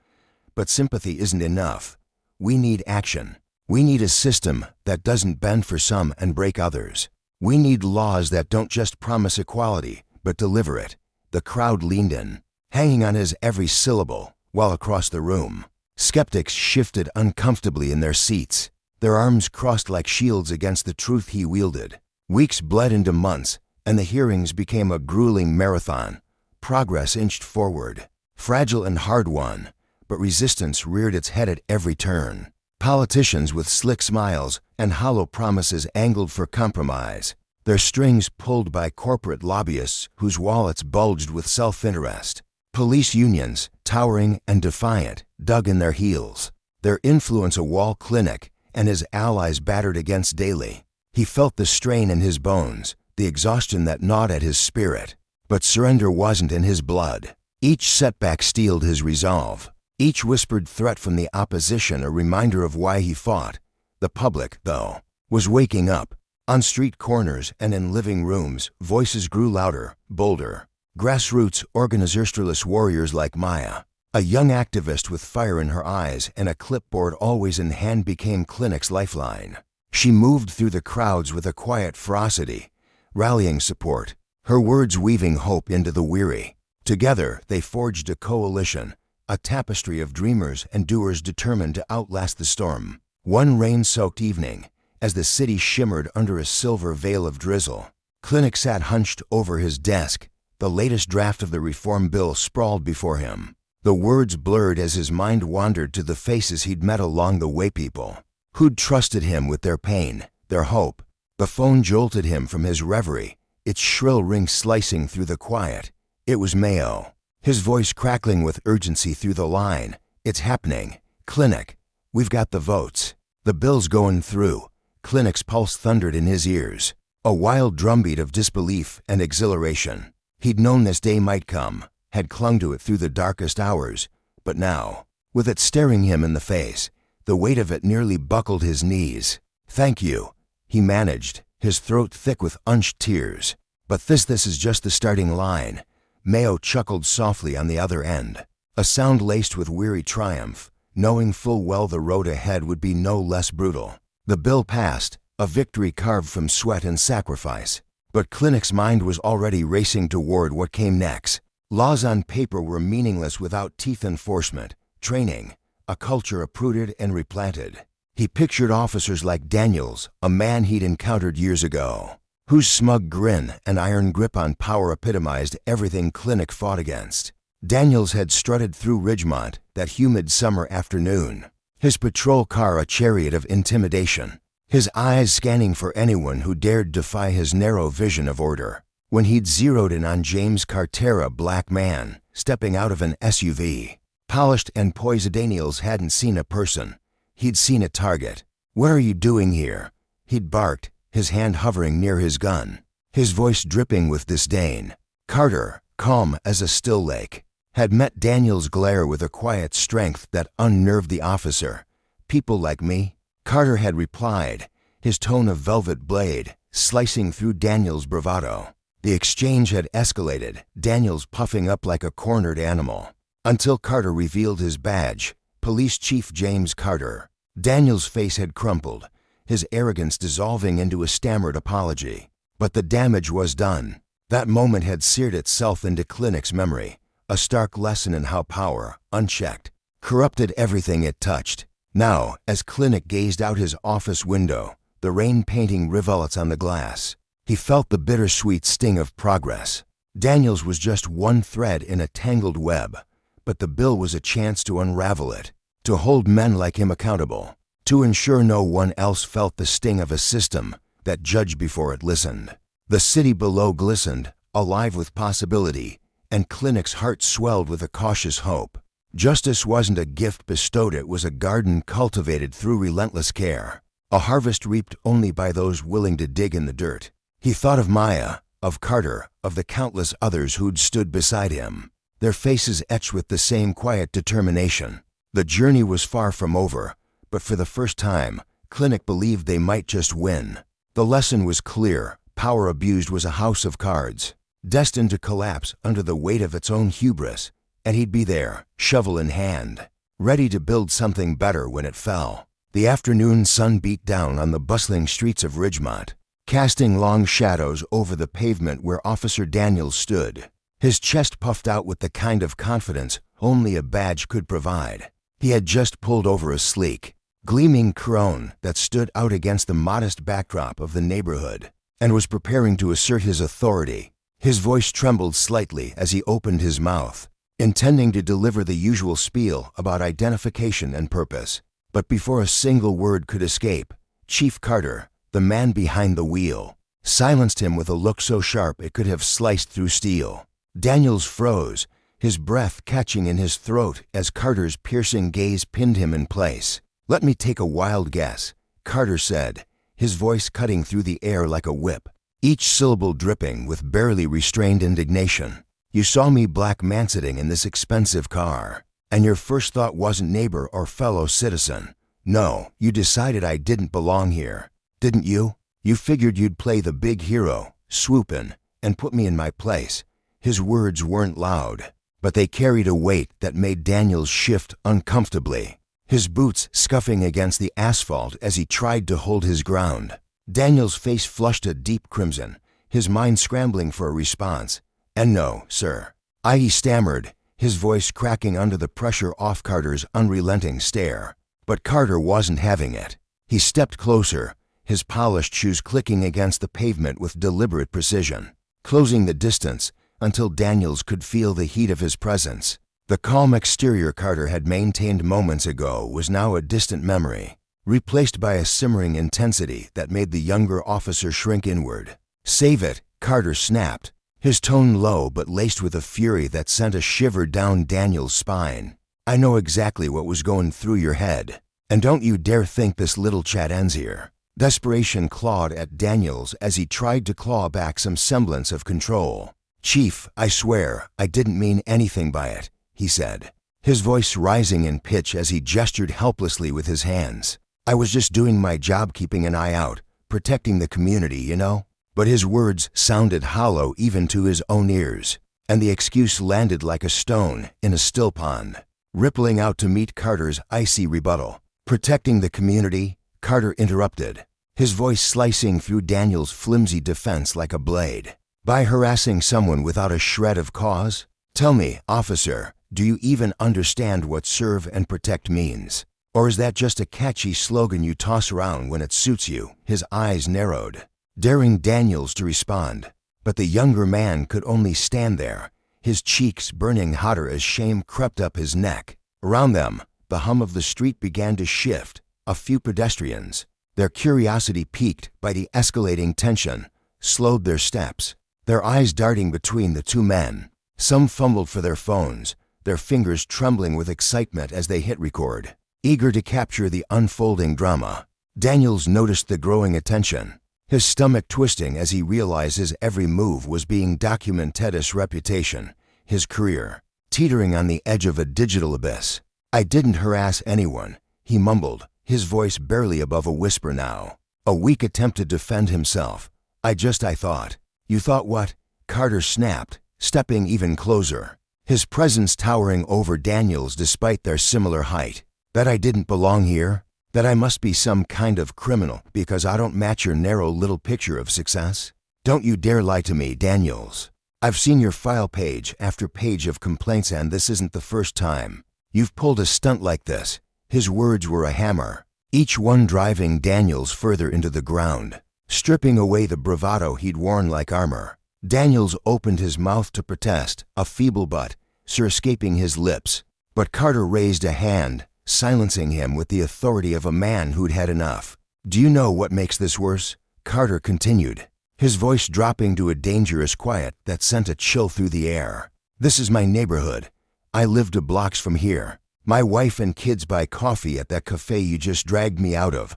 But sympathy isn't enough. We need action. We need a system that doesn't bend for some and break others. We need laws that don't just promise equality, but deliver it. The crowd leaned in, hanging on his every syllable, while across the room, skeptics shifted uncomfortably in their seats, their arms crossed like shields against the truth he wielded. Weeks bled into months, and the hearings became a grueling marathon. Progress inched forward, fragile and hard-won, but resistance reared its head at every turn. Politicians with slick smiles and hollow promises angled for compromise, their strings pulled by corporate lobbyists whose wallets bulged with self-interest. Police unions, towering and defiant, dug in their heels, their influence a wall clinic and his allies battered against daily. He felt the strain in his bones, the exhaustion that gnawed at his spirit. But surrender wasn't in his blood. Each setback steeled his resolve. Each whispered threat from the opposition a reminder of why he fought. The public, though, was waking up. On street corners and in living rooms, voices grew louder, bolder. Grassroots organizationalist warriors like Maya, a young activist with fire in her eyes and a clipboard always in hand, became Clinic's lifeline. She moved through the crowds with a quiet ferocity, rallying support, her words weaving hope into the weary. Together, they forged a coalition, a tapestry of dreamers and doers determined to outlast the storm. One rain-soaked evening, as the city shimmered under a silver veil of drizzle, Clinic sat hunched over his desk, the latest draft of the reform bill sprawled before him. The words blurred as his mind wandered to the faces he'd met along the way, people who'd trusted him with their pain, their hope. The phone jolted him from his reverie, its shrill ring slicing through the quiet. It was Mayo, his voice crackling with urgency through the line. "It's happening. Clinic. We've got the votes. The bill's going through." Clinic's pulse thundered in his ears, a wild drumbeat of disbelief and exhilaration. He'd known this day might come, had clung to it through the darkest hours, but now, with it staring him in the face, the weight of it nearly buckled his knees. "Thank you," he managed, his throat thick with unshed tears. "But this is just the starting line." Mayo chuckled softly on the other end, a sound laced with weary triumph, knowing full well the road ahead would be no less brutal. The bill passed, a victory carved from sweat and sacrifice. But Clinic's mind was already racing toward what came next. Laws on paper were meaningless without teeth enforcement, training, a culture uprooted and replanted. He pictured officers like Daniels, a man he'd encountered years ago, whose smug grin and iron grip on power epitomized everything Clinic fought against. Daniels had strutted through Ridgemont that humid summer afternoon, his patrol car a chariot of intimidation, his eyes scanning for anyone who dared defy his narrow vision of order. When he'd zeroed in on James Carter, a black man, stepping out of an SUV, polished and poised, Daniels hadn't seen a person. He'd seen a target. "What are you doing here?" he'd barked, his hand hovering near his gun, his voice dripping with disdain. Carter, calm as a still lake, had met Daniels' glare with a quiet strength that unnerved the officer. "People like me?" Carter had replied, his tone a velvet blade, slicing through Daniels' bravado. The exchange had escalated, Daniels puffing up like a cornered animal, until Carter revealed his badge, Police Chief James Carter. Daniels' face had crumpled, his arrogance dissolving into a stammered apology. But the damage was done. That moment had seared itself into Clinic's memory, a stark lesson in how power, unchecked, corrupted everything it touched. Now, as Clinic gazed out his office window, the rain painting rivulets on the glass, he felt the bittersweet sting of progress. Daniels was just one thread in a tangled web, but the bill was a chance to unravel it, to hold men like him accountable, to ensure no one else felt the sting of a system that judged before it listened. The city below glistened, alive with possibility, and Clinic's heart swelled with a cautious hope. Justice wasn't a gift bestowed, it was a garden cultivated through relentless care, a harvest reaped only by those willing to dig in the dirt. He thought of Maya, of Carter, of the countless others who'd stood beside him, their faces etched with the same quiet determination. The journey was far from over, but for the first time, Clinic believed they might just win. The lesson was clear: power abused was a house of cards, destined to collapse under the weight of its own hubris, and he'd be there, shovel in hand, ready to build something better when it fell. The afternoon sun beat down on the bustling streets of Ridgemont, casting long shadows over the pavement where Officer Daniels stood, his chest puffed out with the kind of confidence only a badge could provide. He had just pulled over a sleek, gleaming Corone that stood out against the modest backdrop of the neighborhood, and was preparing to assert his authority. His voice trembled slightly as he opened his mouth, intending to deliver the usual spiel about identification and purpose. But before a single word could escape, Chief Carter, the man behind the wheel, silenced him with a look so sharp it could have sliced through steel. Daniels froze, his breath catching in his throat as Carter's piercing gaze pinned him in place. "Let me take a wild guess," Carter said, his voice cutting through the air like a whip, each syllable dripping with barely restrained indignation. "You saw me black manseting in this expensive car, and your first thought wasn't neighbor or fellow citizen. No, you decided I didn't belong here, didn't you? You figured you'd play the big hero, swoop in, and put me in my place." His words weren't loud, but they carried a weight that made Daniels shift uncomfortably, his boots scuffing against the asphalt as he tried to hold his ground. Daniels' face flushed a deep crimson, his mind scrambling for a response. "And no, sir," he stammered, his voice cracking under the pressure off Carter's unrelenting stare. But Carter wasn't having it. He stepped closer, his polished shoes clicking against the pavement with deliberate precision, closing the distance until Daniels could feel the heat of his presence. The calm exterior Carter had maintained moments ago was now a distant memory, replaced by a simmering intensity that made the younger officer shrink inward. "Save it," Carter snapped, his tone low but laced with a fury that sent a shiver down Daniels' spine. "I know exactly what was going through your head, and don't you dare think this little chat ends here." Desperation clawed at Daniels as he tried to claw back some semblance of control. "Chief, I swear, I didn't mean anything by it," he said, his voice rising in pitch as he gestured helplessly with his hands. "I was just doing my job, keeping an eye out, protecting the community, you know." But his words sounded hollow even to his own ears, and the excuse landed like a stone in a still pond, rippling out to meet Carter's icy rebuttal. "Protecting the community," Carter interrupted, his voice slicing through Daniels' flimsy defense like a blade. "By harassing someone without a shred of cause? Tell me, officer, do you even understand what serve and protect means? Or is that just a catchy slogan you toss around when it suits you?" His eyes narrowed, daring Daniels to respond. But the younger man could only stand there, his cheeks burning hotter as shame crept up his neck. Around them, the hum of the street began to shift. A few pedestrians, their curiosity piqued by the escalating tension, slowed their steps, their eyes darting between the two men. Some fumbled for their phones, their fingers trembling with excitement as they hit record, eager to capture the unfolding drama. Daniels noticed the growing attention, his stomach twisting as he realized his every move was being documented. His reputation, his career, teetering on the edge of a digital abyss. "I didn't harass anyone," he mumbled, his voice barely above a whisper now. A weak attempt to defend himself. I thought." "You thought what?" Carter snapped, stepping even closer, his presence towering over Daniels despite their similar height. "That I didn't belong here? That I must be some kind of criminal because I don't match your narrow little picture of success? Don't you dare lie to me, Daniels. I've seen your file page after page of complaints, and this isn't the first time you've pulled a stunt like this." His words were a hammer, each one driving Daniels further into the ground, stripping away the bravado he'd worn like armor. Daniels opened his mouth to protest, a feeble but, sir, escaping his lips. But Carter raised a hand, silencing him with the authority of a man who'd had enough. "Do you know what makes this worse?" Carter continued, his voice dropping to a dangerous quiet that sent a chill through the air. "This is my neighborhood. I live 2 blocks from here. My wife and kids buy coffee at that cafe you just dragged me out of.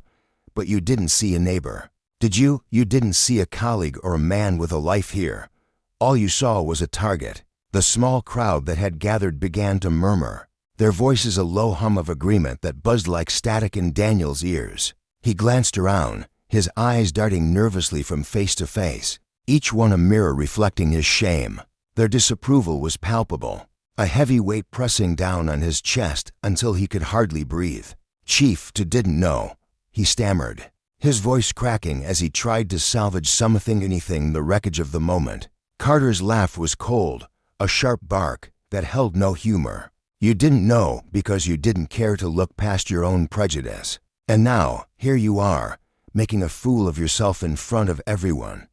But you didn't see a neighbor. Did you? You didn't see a colleague or a man with a life here. All you saw was a target." The small crowd that had gathered began to murmur, their voices a low hum of agreement that buzzed like static in Daniels' ears. He glanced around, his eyes darting nervously from face to face, each one a mirror reflecting his shame. Their disapproval was palpable. a heavy weight pressing down on his chest until he could hardly breathe. "Chief, didn't know," he stammered, his voice cracking as he tried to salvage anything the wreckage of the moment. Carter's laugh was cold, a sharp bark that held no humor. "You didn't know because you didn't care to look past your own prejudice. And now, here you are, making a fool of yourself in front of everyone."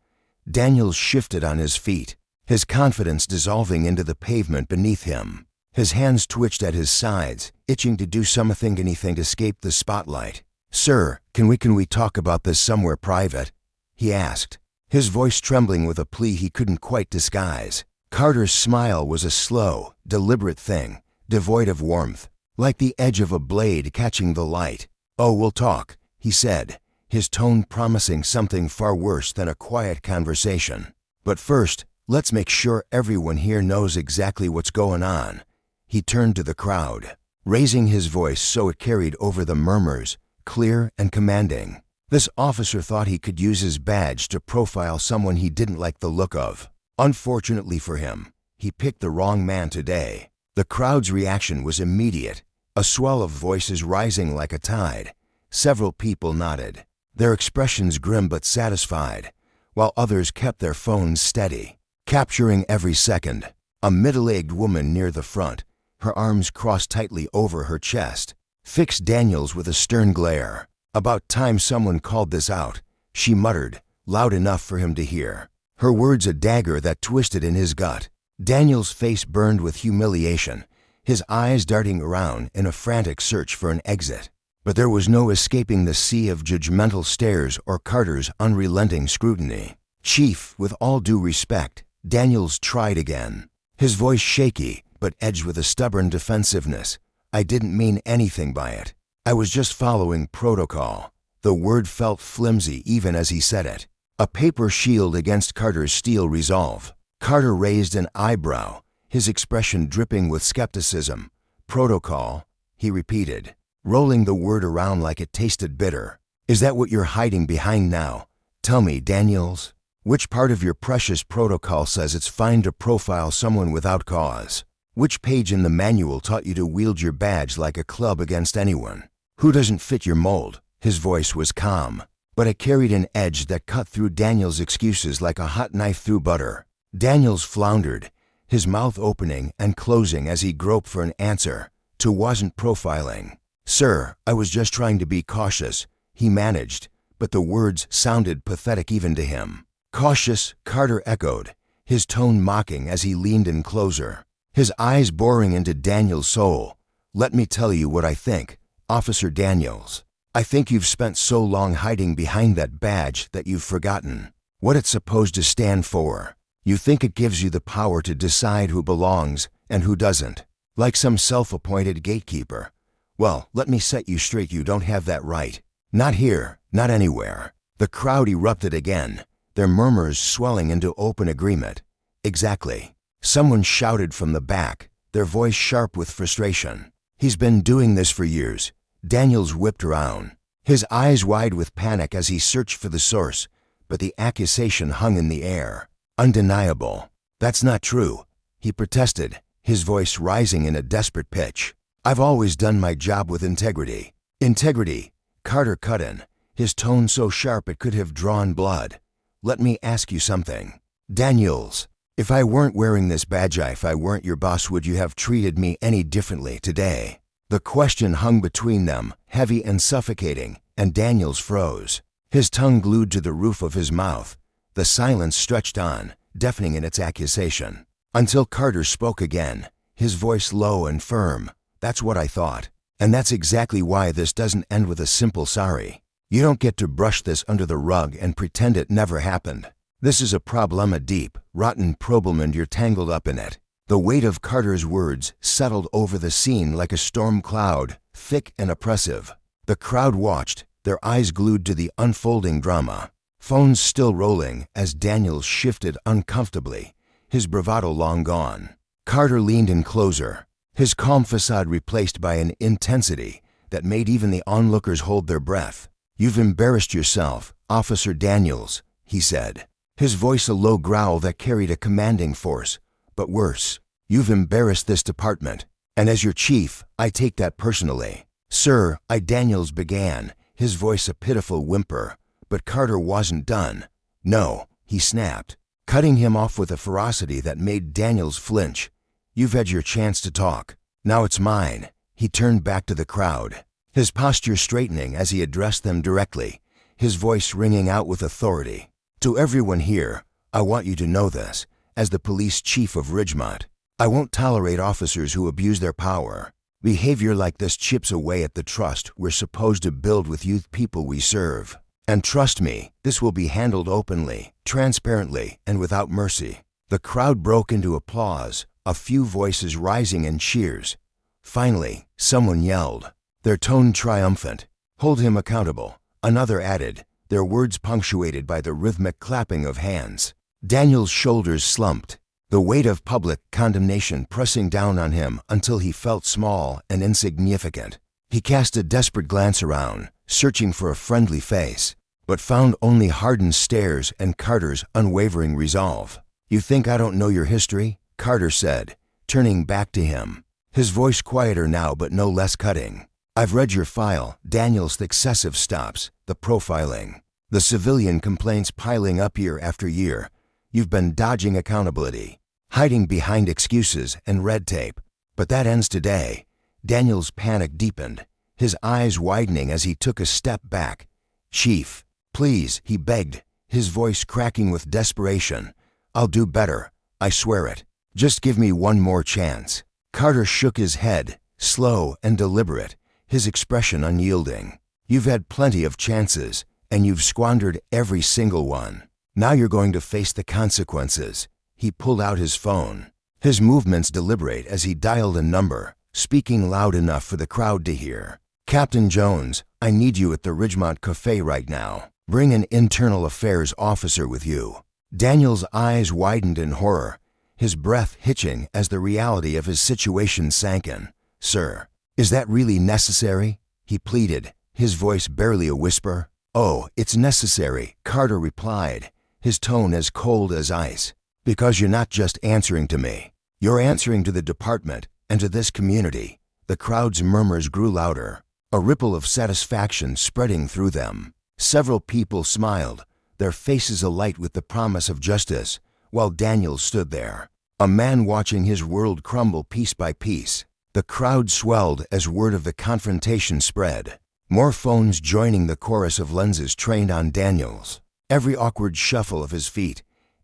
Daniels shifted on his feet, his confidence dissolving into the pavement beneath him. His hands twitched at his sides, itching to do anything to escape the spotlight. "Sir, can we talk about this somewhere private?" he asked, his voice trembling with a plea he couldn't quite disguise. Carter's smile was a slow, deliberate thing, devoid of warmth, like the edge of a blade catching the light. "Oh, we'll talk," he said, his tone promising something far worse than a quiet conversation. "But first, let's make sure everyone here knows exactly what's going on." He turned to the crowd, raising his voice so it carried over the murmurs, clear and commanding. This officer thought he could use his badge to profile someone he didn't like the look of. Unfortunately for him, he picked the wrong man today. The crowd's reaction was immediate, a swell of voices rising like a tide. Several people nodded, their expressions grim but satisfied, while others kept their phones steady, capturing every second. A middle-aged woman near the front, her arms crossed tightly over her chest, fixed Daniels with a stern glare. "About time someone called this out," she muttered, loud enough for him to hear, her words a dagger that twisted in his gut. Daniels' face burned with humiliation, his eyes darting around in a frantic search for an exit. But there was no escaping the sea of judgmental stares or Carter's unrelenting scrutiny. "Chief, with all due respect," Daniels tried again, his voice shaky but edged with a stubborn defensiveness. "I didn't mean anything by it. I was just following protocol." The word felt flimsy even as he said it, a paper shield against Carter's steel resolve. Carter raised an eyebrow, his expression dripping with skepticism. "Protocol," he repeated, rolling the word around like it tasted bitter. "Is that what you're hiding behind now? Tell me, Daniels, which part of your precious protocol says it's fine to profile someone without cause? Which page in the manual taught you to wield your badge like a club against anyone? Who doesn't fit your mold?" His voice was calm, but it carried an edge that cut through Daniels' excuses like a hot knife through butter. Daniels floundered, his mouth opening and closing as he groped for an answer to "wasn't profiling." "Sir, I was just trying to be cautious," he managed, but the words sounded pathetic even to him. "Cautious," Carter echoed, his tone mocking as he leaned in closer, his eyes boring into Daniels' soul. "Let me tell you what I think, Officer Daniels. I think you've spent so long hiding behind that badge that you've forgotten what it's supposed to stand for. You think it gives you the power to decide who belongs and who doesn't, like some self-appointed gatekeeper. Well, let me set you straight, you don't have that right. Not here, not anywhere." The crowd erupted again, their murmurs swelling into open agreement. "Exactly," someone shouted from the back, their voice sharp with frustration. "He's been doing this for years." Daniels whipped around, his eyes wide with panic as he searched for the source, but the accusation hung in the air, undeniable. "That's not true," he protested, his voice rising in a desperate pitch. "I've always done my job with integrity." "Integrity," Carter cut in, his tone so sharp it could have drawn blood. "Let me ask you something. Daniels, if I weren't wearing this badge, if I weren't your boss, would you have treated me any differently today?" The question hung between them, heavy and suffocating, and Daniels froze, his tongue glued to the roof of his mouth. The silence stretched on, deafening in its accusation, until Carter spoke again, his voice low and firm. "That's what I thought. And that's exactly why this doesn't end with a simple sorry. You don't get to brush this under the rug and pretend it never happened. This is a problem, a deep, rotten problem, and you're tangled up in it." The weight of Carter's words settled over the scene like a storm cloud, thick and oppressive. The crowd watched, their eyes glued to the unfolding drama, phones still rolling as Daniels shifted uncomfortably, his bravado long gone. Carter leaned in closer, his calm facade replaced by an intensity that made even the onlookers hold their breath. "You've embarrassed yourself, Officer Daniels," he said, his voice a low growl that carried a commanding force. "But worse, You've embarrassed this department. And as your chief, I take that personally. Sir, Daniels began, his voice a pitiful whimper. But Carter wasn't done. No, he snapped, cutting him off with a ferocity that made Daniels flinch. You've had your chance to talk. Now it's mine. He turned back to the crowd, his posture straightening as he addressed them directly, his voice ringing out with authority. To everyone here, I want you to know this. As the police chief of Ridgemont, I won't tolerate officers who abuse their power. Behavior like this chips away at the trust we're supposed to build with youth people we serve. And trust me, this will be handled openly, transparently, and without mercy. The crowd broke into applause, a few voices rising in cheers. Finally, someone yelled, their tone triumphant, "Hold him accountable." Another added, their words punctuated by the rhythmic clapping of hands. Daniel's shoulders slumped, the weight of public condemnation pressing down on him until he felt small and insignificant. He cast a desperate glance around, searching for a friendly face, but found only hardened stares and Carter's unwavering resolve. You think I don't know your history? Carter said, turning back to him, his voice quieter now but no less cutting. I've read your file, Daniel's excessive stops, the profiling, the civilian complaints piling up year after year. You've been dodging accountability, hiding behind excuses and red tape. But that ends today. Daniel's panic deepened, his eyes widening as he took a step back. Chief, please, he begged, his voice cracking with desperation. I'll do better, I swear it. Just give me one more chance. Carter shook his head, slow and deliberate, his expression unyielding. You've had plenty of chances, and you've squandered every single one. Now you're going to face the consequences. He pulled out his phone, his movements deliberate as he dialed a number, speaking loud enough for the crowd to hear. Captain Jones, I need you at the Ridgemont Cafe right now. Bring an internal affairs officer with you. Daniel's eyes widened in horror, his breath hitching as the reality of his situation sank in. Sir, is that really necessary? He pleaded, his voice barely a whisper. Oh, it's necessary, Carter replied, his tone as cold as ice. Because you're not just answering to me. You're answering to the department and to this community. The crowd's murmurs grew louder, a ripple of satisfaction spreading through them. Several people smiled, their faces alight with the promise of justice, while Daniel stood there, a man watching his world crumble piece by piece. The crowd swelled as word of the confrontation spread, more phones joining the chorus of lenses trained on Daniels. Every awkward shuffle of his feet,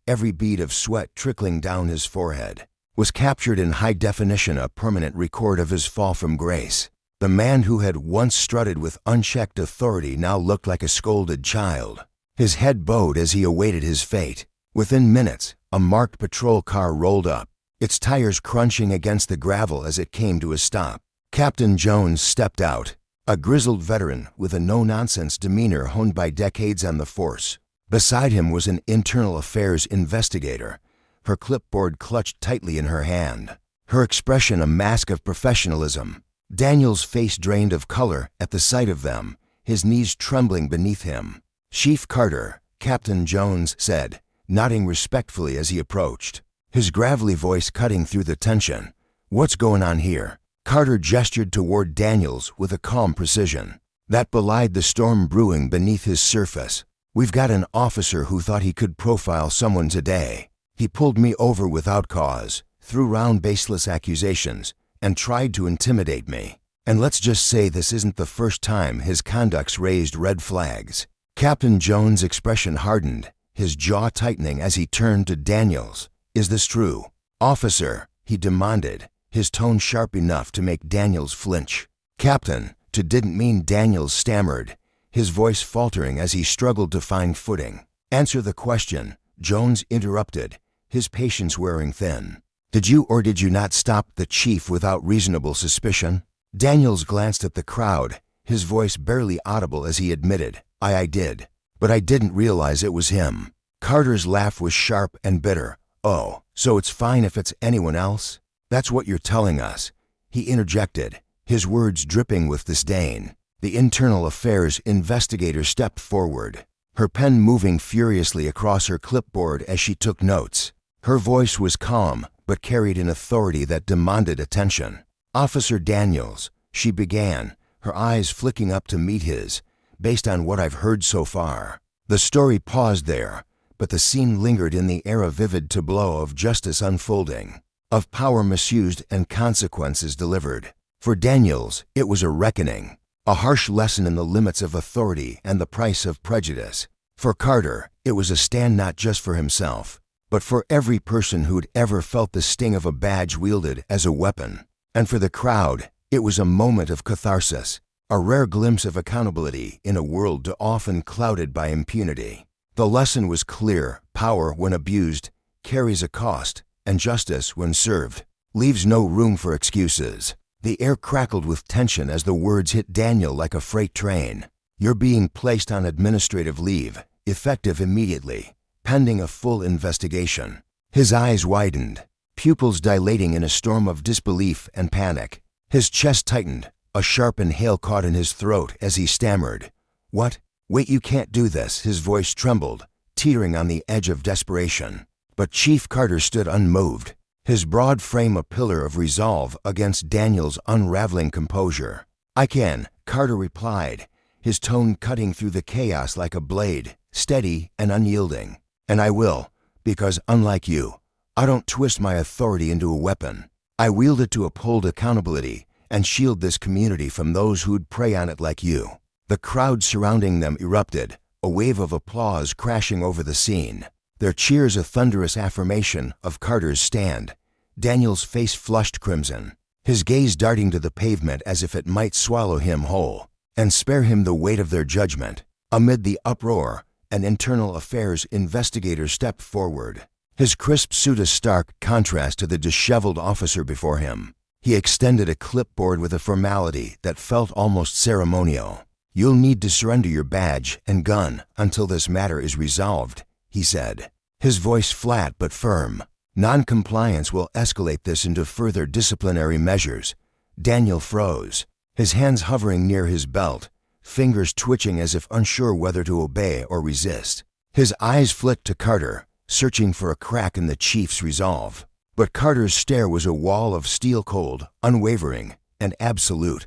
every bead of sweat trickling down his forehead, was captured in high definition, a permanent record of his fall from grace. The man who had once strutted with unchecked authority now looked like a scolded child, his head bowed as he awaited his fate. Within minutes, a marked patrol car rolled up, its tires crunching against the gravel as it came to a stop. Captain Jones stepped out, a grizzled veteran with a no-nonsense demeanor honed by decades on the force. Beside him was an internal affairs investigator, her clipboard clutched tightly in her hand, her expression a mask of professionalism. Daniel's face drained of color at the sight of them, his knees trembling beneath him. Chief Carter, Captain Jones said, nodding respectfully as he approached, his gravelly voice cutting through the tension. What's going on here? Carter gestured toward Daniels with a calm precision that belied the storm brewing beneath his surface. We've got an officer who thought he could profile someone today. He pulled me over without cause, threw round baseless accusations, and tried to intimidate me. And let's just say this isn't the first time his conduct's raised red flags. Captain Jones' expression hardened, his jaw tightening as he turned to Daniels. Is this true? Officer, he demanded, his tone sharp enough to make Daniels flinch. Captain, to didn't mean Daniels stammered, his voice faltering as he struggled to find footing. Answer the question, Jones interrupted, his patience wearing thin. Did you or did you not stop the chief without reasonable suspicion? Daniels glanced at the crowd, his voice barely audible as he admitted, I did. But I didn't realize it was him. Carter's laugh was sharp and bitter. Oh, so it's fine if it's anyone else? That's what you're telling us, he interjected, his words dripping with disdain. The internal affairs investigator stepped forward, her pen moving furiously across her clipboard as she took notes. Her voice was calm, but carried an authority that demanded attention. "Officer Daniels," she began, her eyes flicking up to meet his, "based on what I've heard so far." The story paused there, but the scene lingered in the air, a vivid tableau of justice unfolding, of power misused and consequences delivered. For Daniels, it was a reckoning, a harsh lesson in the limits of authority and the price of prejudice. For Carter, it was a stand not just for himself, but for every person who'd ever felt the sting of a badge wielded as a weapon. And for the crowd, it was a moment of catharsis, a rare glimpse of accountability in a world too often clouded by impunity. The lesson was clear: power, when abused, carries a cost, and justice, when served, leaves no room for excuses. The air crackled with tension as the words hit Daniel like a freight train. "You're being placed on administrative leave, effective immediately, pending a full investigation." His eyes widened, pupils dilating in a storm of disbelief and panic. His chest tightened, a sharp inhale caught in his throat as he stammered, "What? Wait, you can't do this." His voice trembled, teetering on the edge of desperation. But Chief Carter stood unmoved, his broad frame a pillar of resolve against Daniel's unraveling composure. "I can," Carter replied, his tone cutting through the chaos like a blade, steady and unyielding. "And I will, because unlike you, I don't twist my authority into a weapon. I wield it to uphold accountability and shield this community from those who'd prey on it like you." The crowd surrounding them erupted, a wave of applause crashing over the scene, their cheers a thunderous affirmation of Carter's stand. Daniel's face flushed crimson, his gaze darting to the pavement as if it might swallow him whole and spare him the weight of their judgment. Amid the uproar, an internal affairs investigator stepped forward, his crisp suit a stark contrast to the disheveled officer before him. He extended a clipboard with a formality that felt almost ceremonial. "You'll need to surrender your badge and gun until this matter is resolved," he said, his voice flat but firm. "Non-compliance will escalate this into further disciplinary measures." Daniel froze, his hands hovering near his belt, fingers twitching as if unsure whether to obey or resist. His eyes flicked to Carter, searching for a crack in the chief's resolve. But Carter's stare was a wall of steel, cold, unwavering, and absolute.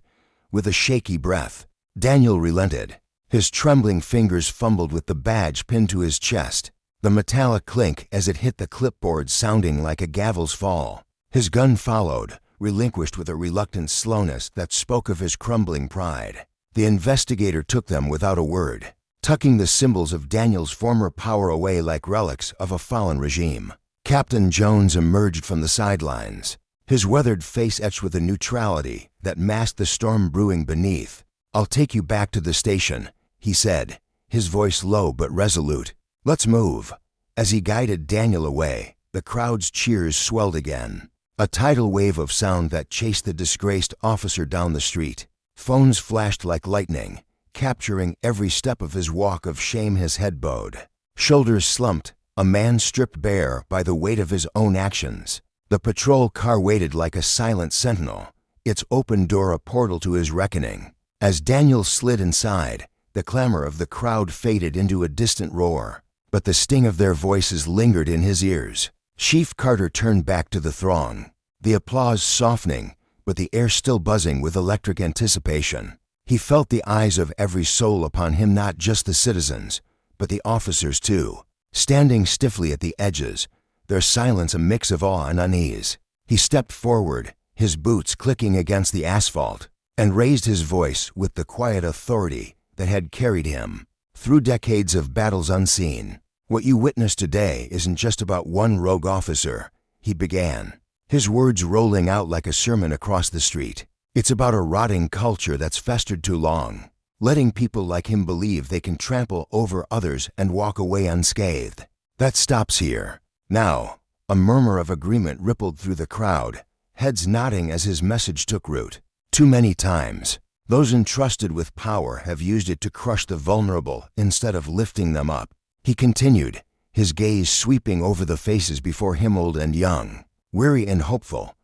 With a shaky breath, Daniel relented. His trembling fingers fumbled with the badge pinned to his chest, the metallic clink as it hit the clipboard sounding like a gavel's fall. His gun followed, relinquished with a reluctant slowness that spoke of his crumbling pride. The investigator took them without a word, tucking the symbols of Daniel's former power away like relics of a fallen regime. Captain Jones emerged from the sidelines, his weathered face etched with a neutrality that masked the storm brewing beneath. "I'll take you back to the station," he said, his voice low but resolute. "Let's move." As he guided Daniel away, the crowd's cheers swelled again, a tidal wave of sound that chased the disgraced officer down the street. Phones flashed like lightning, capturing every step of his walk of shame. His head bowed, shoulders slumped, a man stripped bare by the weight of his own actions. The patrol car waited like a silent sentinel, its open door a portal to his reckoning. As Daniel slid inside, the clamor of the crowd faded into a distant roar, but the sting of their voices lingered in his ears. Chief Carter turned back to the throng, the applause softening, but the air still buzzing with electric anticipation. He felt the eyes of every soul upon him, not just the citizens, but the officers too, standing stiffly at the edges, their silence a mix of awe and unease. He stepped forward, his boots clicking against the asphalt, and raised his voice with the quiet authority that had carried him through decades of battles unseen. "What you witnessed today isn't just about one rogue officer," he began, his words rolling out like a sermon across the street. "It's about a rotting culture that's festered too long, letting people like him believe they can trample over others and walk away unscathed. That stops here." Now, a murmur of agreement rippled through the crowd, heads nodding as his message took root. Too many times, those entrusted with power have used it to crush the vulnerable instead of lifting them up. He continued, his gaze sweeping over the faces before him, old and young, weary and hopeful.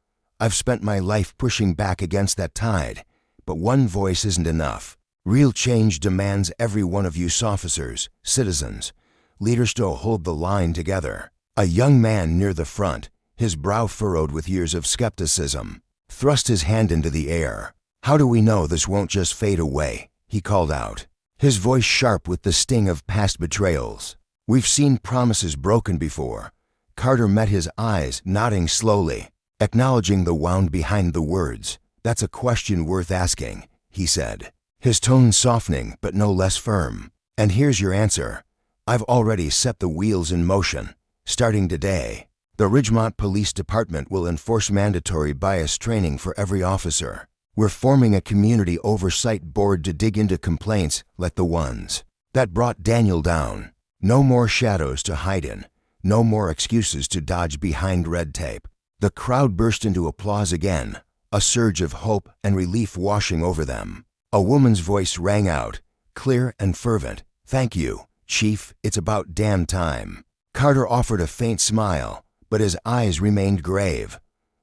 "I've spent my life pushing back against that tide, but one voice isn't enough. Real change demands every one of you officers, citizens, leaders to hold the line together." A young man near the front, his brow furrowed with years of skepticism, thrust his hand into the air. "How do we know this won't just fade away?" he called out, his voice sharp with the sting of past betrayals. "We've seen promises broken before." Carter met his eyes, nodding slowly, acknowledging the wound behind the words. "That's a question worth asking," he said, his tone softening but no less firm. "And here's your answer. I've already set the wheels in motion. Starting today, the Ridgemont Police Department will enforce mandatory bias training for every officer. We're forming a community oversight board to dig into complaints like the ones that brought Daniel down. No more shadows to hide in. No more excuses to dodge behind red tape." The crowd burst into applause again, a surge of hope and relief washing over them. A woman's voice rang out, clear and fervent. "Thank you, Chief, it's about damn time." Carter offered a faint smile, but his eyes remained grave.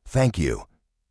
"Thank you,"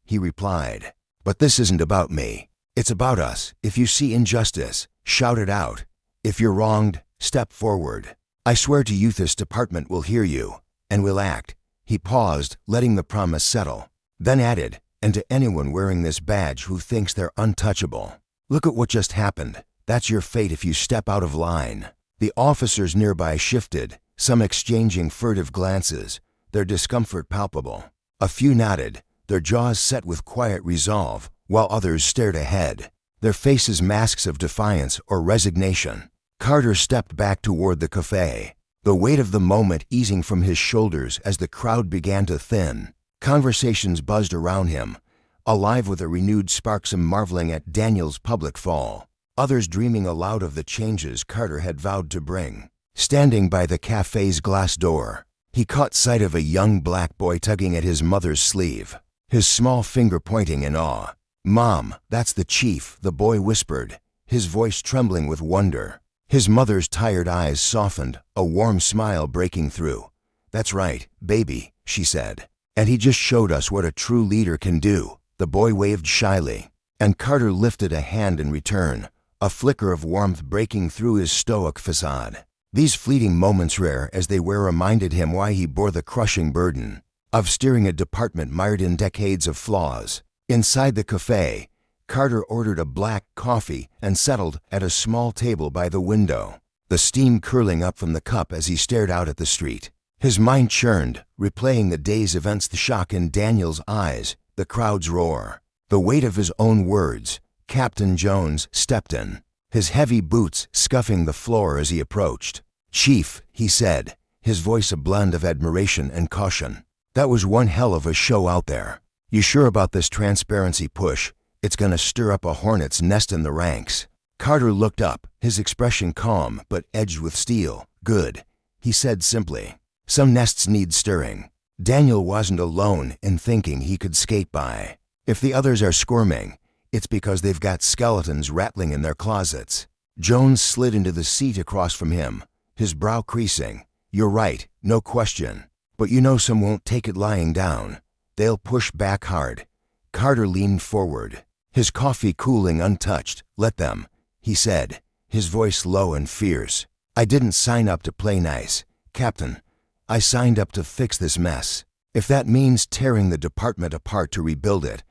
he replied. "But this isn't about me. It's about us. If you see injustice, shout it out. If you're wronged, step forward. I swear to you this department will hear you, and will act." He paused, letting the promise settle, then added, "And to anyone wearing this badge who thinks they're untouchable, look at what just happened. That's your fate if you step out of line." The officers nearby shifted, some exchanging furtive glances, their discomfort palpable. A few nodded, their jaws set with quiet resolve, while others stared ahead, their faces masks of defiance or resignation. Carter stepped back toward the cafe, the weight of the moment easing from his shoulders as the crowd began to thin. Conversations buzzed around him, alive with a renewed spark, some marveling at Daniel's public fall, others dreaming aloud of the changes Carter had vowed to bring. Standing by the cafe's glass door, he caught sight of a young black boy tugging at his mother's sleeve, his small finger pointing in awe. "Mom, that's the chief," the boy whispered, his voice trembling with wonder. His mother's tired eyes softened, a warm smile breaking through. "That's right, baby," she said. "And he just showed us what a true leader can do." The boy waved shyly, and Carter lifted a hand in return, a flicker of warmth breaking through his stoic facade. These fleeting moments, rare as they were, reminded him why he bore the crushing burden of steering a department mired in decades of flaws. Inside the cafe, Carter ordered a black coffee and settled at a small table by the window, the steam curling up from the cup as he stared out at the street. His mind churned, replaying the day's events, the shock in Daniel's eyes, the crowd's roar, the weight of his own words. Captain Jones stepped in, his heavy boots scuffing the floor as he approached. "Chief," he said, his voice a blend of admiration and caution, "that was one hell of a show out there. You sure about this transparency push? It's gonna stir up a hornet's nest in the ranks." Carter looked up, his expression calm but edged with steel. "Good," he said simply. "Some nests need stirring." Daniel wasn't alone in thinking he could skate by. If the others are squirming, it's because they've got skeletons rattling in their closets. Jones slid into the seat across from him, his brow creasing. "You're right, no question. But you know some won't take it lying down. They'll push back hard." Carter leaned forward, his coffee cooling untouched. "Let them," he said, his voice low and fierce. "I didn't sign up to play nice, Captain. I signed up to fix this mess. If that means tearing the department apart to rebuild it,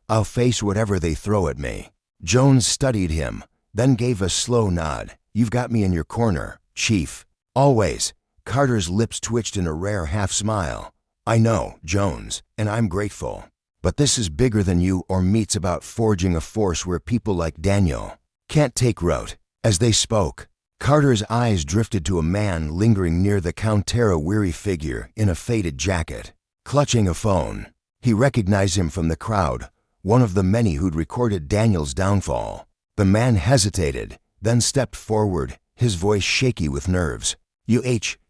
I'll face whatever they throw at me." Jones studied him, then gave a slow nod. "You've got me in your corner, Chief. Always." Carter's lips twitched in a rare half-smile. "I know, Jones, and I'm grateful. But this is bigger than you or me. It's about forging a force where people like Daniel can't take root." As they spoke, Carter's eyes drifted to a man lingering near the counter, a weary figure in a faded jacket, clutching a phone. He recognized him from the crowd, one of the many who'd recorded Daniel's downfall. The man hesitated, then stepped forward, his voice shaky with nerves.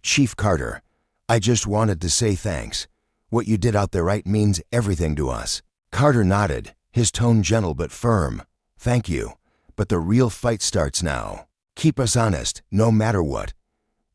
Chief Carter, I just wanted to say thanks. What you did out there right means everything to us." Carter nodded, his tone gentle but firm. "Thank you, but the real fight starts now. Keep us honest, no matter what."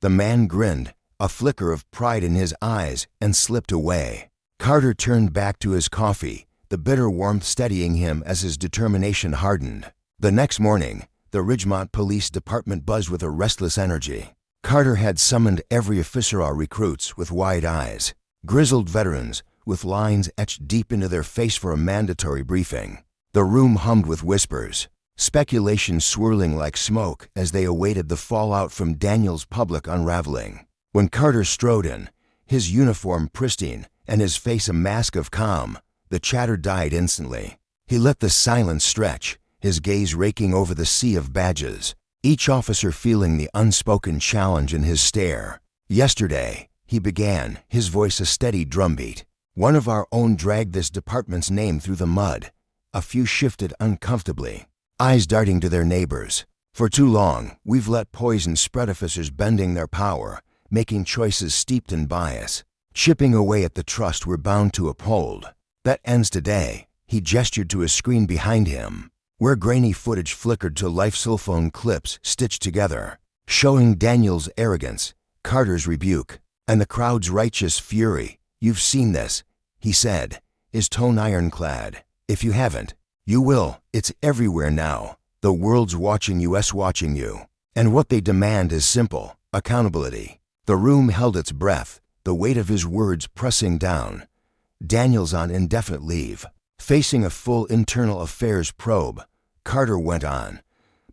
The man grinned, a flicker of pride in his eyes, and slipped away. Carter turned back to his coffee, the bitter warmth steadying him as his determination hardened. The next morning, the Ridgemont Police Department buzzed with a restless energy. Carter had summoned every officer, our recruits with wide eyes, grizzled veterans with lines etched deep into their face for a mandatory briefing. The room hummed with whispers, speculation swirling like smoke as they awaited the fallout from Daniel's public unraveling. When Carter strode in, his uniform pristine and his face a mask of calm, the chatter died instantly. He let the silence stretch, his gaze raking over the sea of badges, each officer feeling the unspoken challenge in his stare. "Yesterday," he began, his voice a steady drumbeat, "one of our own dragged this department's name through the mud." A few shifted uncomfortably, eyes darting to their neighbors. "For too long, we've let poison spread officers bending their power, making choices steeped in bias, chipping away at the trust we're bound to uphold. That ends today." He gestured to a screen behind him, where grainy footage flickered to life cell phone clips stitched together, showing Daniel's arrogance, Carter's rebuke, and the crowd's righteous fury. "You've seen this," he said, his tone ironclad. "If you haven't, you will. It's everywhere now. The world's watching us watching you. And what they demand is simple: accountability." The room held its breath, the weight of his words pressing down. "Daniel's on indefinite leave, facing a full internal affairs probe," Carter went on.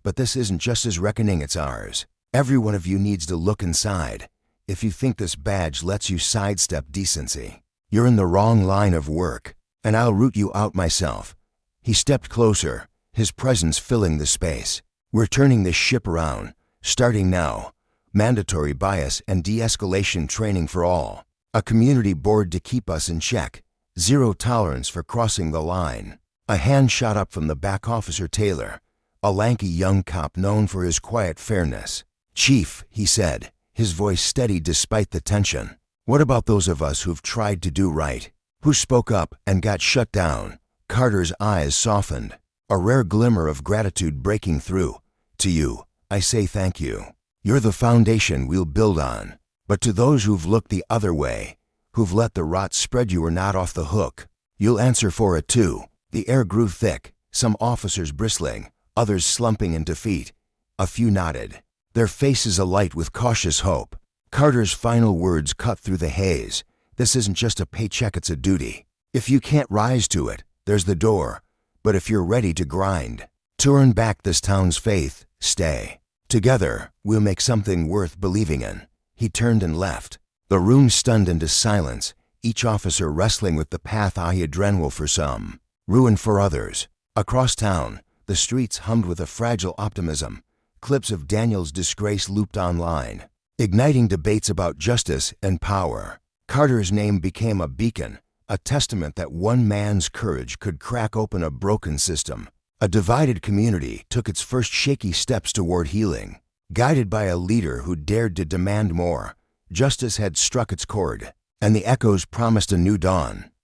"But this isn't just his reckoning, it's ours. Every one of you needs to look inside. If you think this badge lets you sidestep decency, you're in the wrong line of work, and I'll root you out myself." He stepped closer, his presence filling the space. "We're turning this ship around, starting now. Mandatory bias and de-escalation training for all. A community board to keep us in check. Zero tolerance for crossing the line." A hand shot up from the back officer Taylor, a lanky young cop known for his quiet fairness. "Chief," he said, his voice steady despite the tension, "what about those of us who've tried to do right, who spoke up and got shut down?" Carter's eyes softened, a rare glimmer of gratitude breaking through. "To you, I say thank you. You're the foundation we'll build on. But to those who've looked the other way, who've let the rot spread, you are not off the hook. You'll answer for it too." The air grew thick, some officers bristling, others slumping in defeat. A few nodded, their faces alight with cautious hope. Carter's final words cut through the haze. "This isn't just a paycheck, it's a duty. If you can't rise to it, there's the door. But if you're ready to grind, to earn back this town's faith, stay. Together, we'll make something worth believing in." He turned and left, the room stunned into silence, each officer wrestling with the path adrenaline for some, ruin for others. Across town, the streets hummed with a fragile optimism. Clips of Daniel's disgrace looped online, igniting debates about justice and power. Carter's name became a beacon, a testament that one man's courage could crack open a broken system. A divided community took its first shaky steps toward healing. Guided by a leader who dared to demand more, justice had struck its chord, and the echoes promised a new dawn.